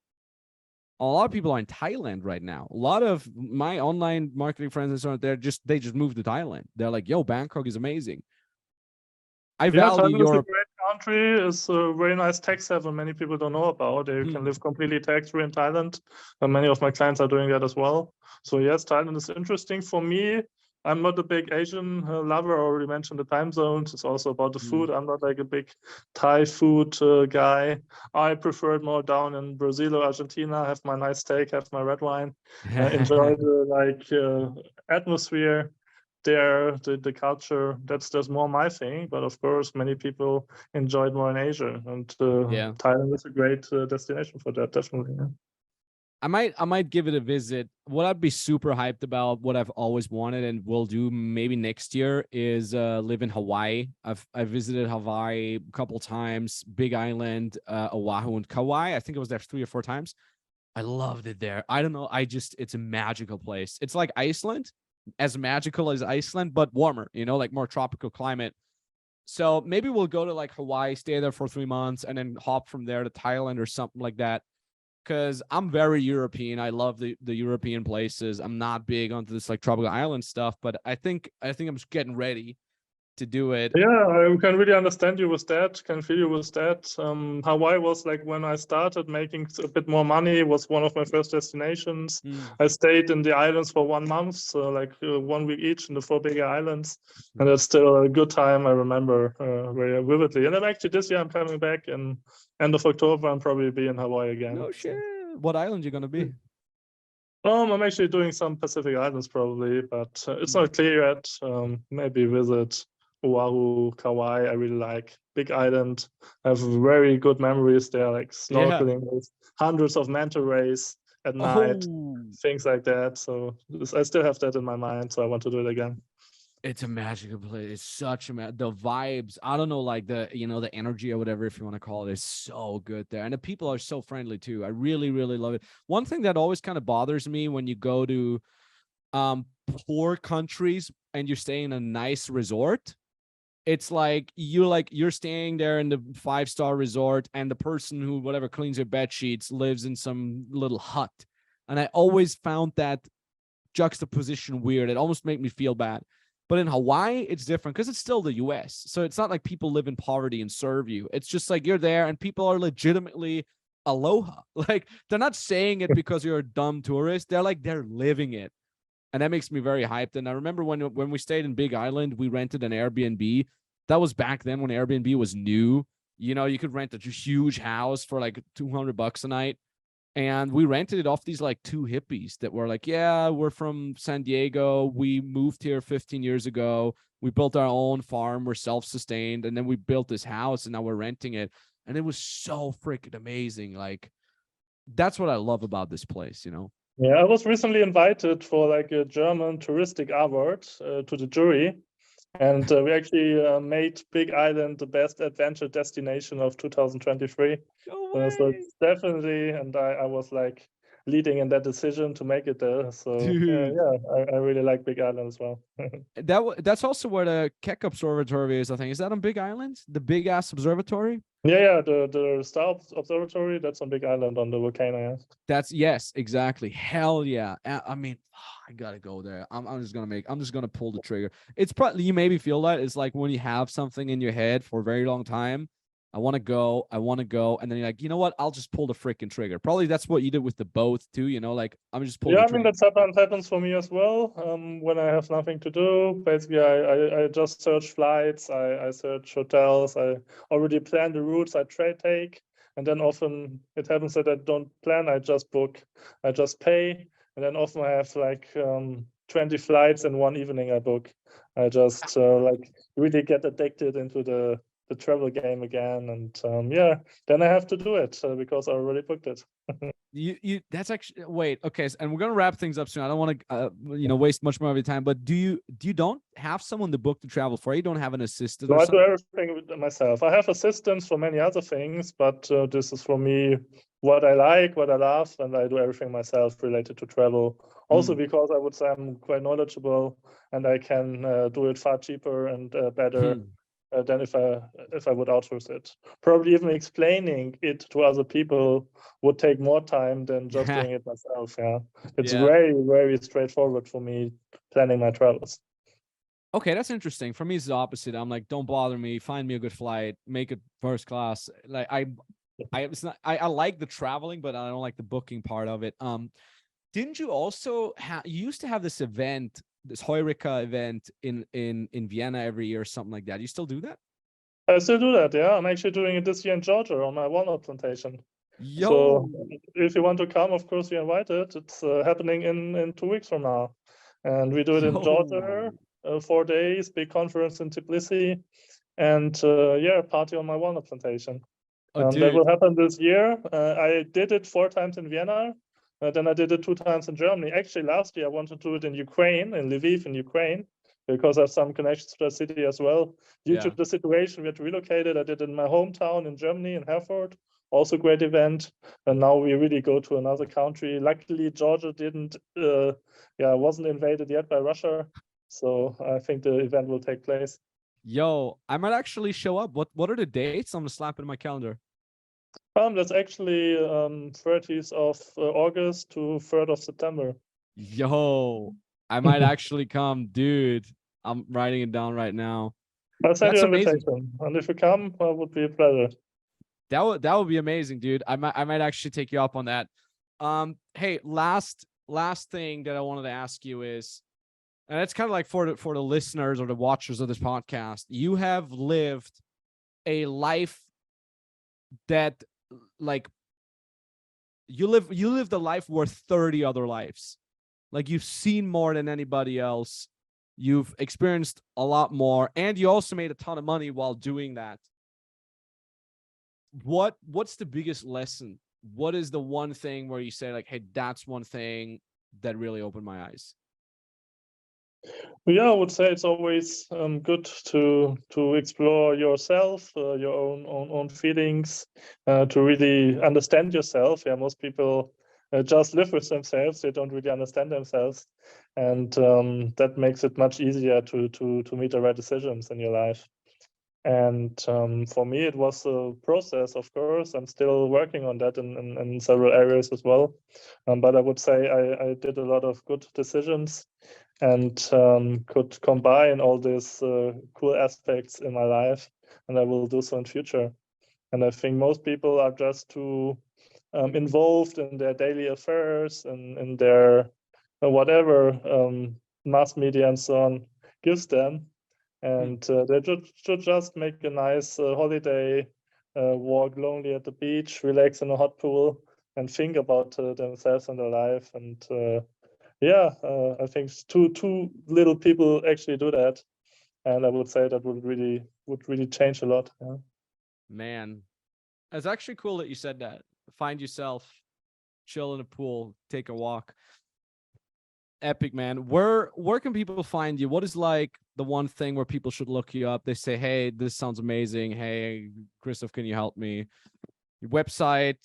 a lot of people are in Thailand right now. A lot of my online marketing friends and so on, they just moved to Thailand. They're like, yo, Bangkok is amazing. I value Thailand Europe. is a great country. It's a very nice tax haven many people don't know about. You can live completely tax-free in Thailand. And many of my clients are doing that as well. So yes, Thailand is interesting for me. I'm not a big Asian lover. I already mentioned the time zones. It's also about the food. I'm not like a big Thai food guy. I prefer it more down in Brazil or Argentina. Have my nice steak, have my red wine, enjoy the atmosphere there, the culture. That's more my thing. But of course, many people enjoy it more in Asia, and Thailand is a great destination for that. Definitely. Yeah. I might give it a visit. What I'd be super hyped about, what I've always wanted and will do maybe next year, is live in Hawaii. I've visited Hawaii a couple times, Big Island, Oahu, and Kauai. I think I was there 3 or 4 times. I loved it there. I don't know. It's a magical place. It's like Iceland, as magical as Iceland, but warmer, like more tropical climate. So maybe we'll go to like Hawaii, stay there for 3 months, and then hop from there to Thailand or something like that. Because I'm very European. I love the European places. I'm not big onto this like tropical island stuff, but I think I'm just getting ready to do it. Yeah, I can really understand you with that. Can feel you with that. Hawaii was like when I started making a bit more money, was one of my first destinations. I stayed in the islands for 1 month, so like 1 week each in the 4 bigger islands, and that's still a good time. I remember very vividly. And then actually this year I'm coming back in end of October. I'm probably be in Hawaii again. No shit. What island you gonna be? I'm actually doing some Pacific islands probably, but it's not clear yet. Maybe visit Oahu, Kauai. I really like Big Island. I have very good memories there, like snorkeling with hundreds of manta rays at night, things like that. So I still have that in my mind. So I want to do it again. It's a magical place. It's such the vibes. I don't know, like the energy or whatever, if you want to call it, is so good there. And the people are so friendly too. I really, really love it. One thing that always kind of bothers me when you go to poor countries and you stay in a nice resort, it's like you're staying there in the 5-star resort and the person who whatever cleans your bed sheets lives in some little hut. And I always found that juxtaposition weird. It almost made me feel bad. But in Hawaii, it's different because it's still the US. So it's not like people live in poverty and serve you. It's just like you're there and people are legitimately aloha. Like they're not saying it because you're a dumb tourist. They're living it. And that makes me very hyped. And I remember when we stayed in Big Island, we rented an Airbnb. That was back then when Airbnb was new. You could rent a huge house for like $200 a night. And we rented it off these like 2 hippies that were like, yeah, we're from San Diego. We moved here 15 years ago. We built our own farm. We're self-sustained. And then we built this house and now we're renting it. And it was so freaking amazing. Like, that's what I love about this place, Yeah, I was recently invited for like a German touristic award to the jury. And we actually made Big Island the best adventure destination of 2023. So it's definitely, and I was like leading in that decision to make it there. So I really like Big Island as well. That's also where the Keck Observatory is, I think. Is that on Big Island? The big ass observatory? Yeah, the Star Observatory, that's on Big Island on the volcano. Yeah. Yes, exactly. Hell yeah. I mean, I gotta go there. I'm just gonna pull the trigger. It's probably, you maybe feel that it's like when you have something in your head for a very long time. I want to go, and then you're like, you know what? I'll just pull the freaking trigger. Probably that's what you did with the boat too. You know, like I'm just pulling Yeah, the I mean trigger. that sometimes happens for me as well. When I have nothing to do, basically I just search flights, I search hotels, I already plan the routes I take, and then often it happens that I don't plan, I just book, I just pay, and then often I have like 20 flights in one evening I book. I just like really get addicted into the travel game again, and yeah, then I have to do it because I already booked it. You that's actually, wait, okay, and we're gonna wrap things up soon. I don't want to waste much more of your time, but do you don't have someone to book the travel for you? Don't have an assistant No, or I do something? everything with myself. I have assistants for many other things, but this is for me what I like, what I love, and I do everything myself related to travel. Also, Mm. because I would say I'm quite knowledgeable and I can do it far cheaper and better than if I would outsource it. Probably even explaining it to other people would take more time than just doing it myself. Yeah, it's Yeah. very, very straightforward for me planning my travels. Okay, that's interesting. For me, it's the opposite. I'm like, don't bother me. Find me a good flight. Make it first class. Like it's not. I like the traveling, but I don't like the booking part of it. Didn't you also you used to have this event, this Heureka event in Vienna every year or something like that? You still do that? I still do that, yeah. I'm actually doing it this year in Georgia on my walnut plantation. So Yo. if you want to come, of course, you're invited. It's happening in 2 weeks from now. And we do it in Georgia, Yo. 4 days, big conference in Tbilisi, and yeah, party on my walnut plantation. Oh, That dude. will happen this year. I did it 4 times in Vienna. Then I did it 2 times in Germany. Actually, last year I wanted to do it in Ukraine, in Lviv, in Ukraine, because I have some connections to the city as well. Due to Yeah. the situation, we had relocated. I did it in my hometown in Germany, in Herford. Also, great event. And now we really go to another country. Luckily, Georgia wasn't invaded yet by Russia. So I think the event will take place. Yo, I might actually show up. What are the dates? I'm gonna slap it in my calendar. That's actually 30th of August to 3rd of September. Yo, I might actually come, dude. I'm writing it down right now. I'll send you That's an amazing. invitation, and if you come, it would be a pleasure. That would be amazing, dude. I might actually take you up on that. Hey, last thing that I wanted to ask you is, and it's kind of like for the listeners or the watchers of this podcast, you have lived a life that, like, you lived a life worth 30 other lives. Like, you've seen more than anybody else. You've experienced a lot more, and you also made a ton of money while doing that. What's the biggest lesson? What is the one thing where you say, like, hey, that's one thing that really opened my eyes? Yeah, I would say it's always good to explore yourself, your own feelings, to really understand yourself. Yeah, most people just live with themselves; they don't really understand themselves, and that makes it much easier to make the right decisions in your life. And for me, it was a process, of course. I'm still working on that in several areas as well. But I would say I did a lot of good decisions and could combine all these cool aspects in my life. And I will do so in future. And I think most people are just too involved in their daily affairs and in their whatever mass media and so on gives them, and they should just make a nice holiday, walk lonely at the beach, relax in a hot pool, and think about themselves and their life. And I think too little people actually do that, and I would say that would really change a lot. Yeah. Man, it's actually cool that you said that. Find yourself, chill in a pool, take a walk. Epic, man. Where can people find you? What is, like, the one thing where people should look you up? They say, hey, this sounds amazing. Hey, Christoph, can you help me? website,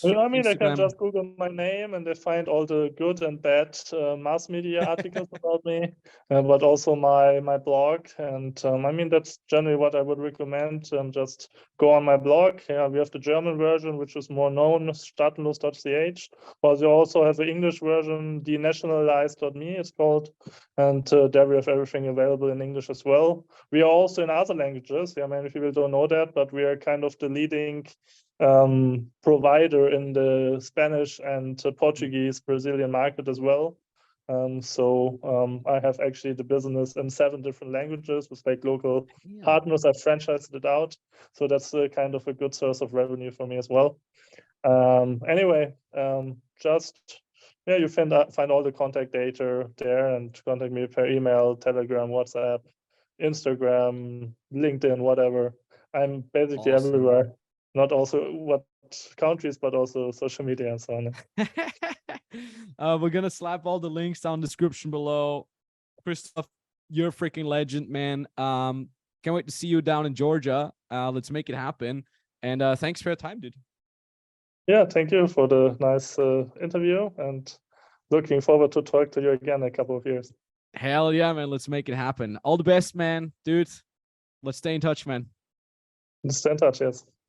I mean, they can Instagram? just Google my name and they find all the good and bad mass media articles about me, but also my blog. And I mean, that's generally what I would recommend. Just go on my blog. Yeah, we have the German version, which is more known, staatenlos.ch. But you also have the English version, denationalize.me it's called. And there we have everything available in English as well. We are also in other languages. Yeah, many people don't know that, but we are kind of the leading provider in the Spanish and Portuguese Brazilian market as well. I have actually the business in 7 different languages with like local partners. I've franchised it out, so that's kind of a good source of revenue for me as well. Just yeah, you find all the contact data there and contact me per email, Telegram, WhatsApp, Instagram, LinkedIn, whatever. I'm basically Awesome. everywhere. Not also what countries, but also social media and so on. We're gonna slap all the links down in the description below. Christoph, you're a freaking legend, man. Can't wait to see you down in Georgia. Let's make it happen. And thanks for your time, dude. Yeah, thank you for the nice interview and looking forward to talk to you again in a couple of years. Hell yeah, man. Let's make it happen. All the best, man. Dude, let's stay in touch, man. Let's stay in touch, yes.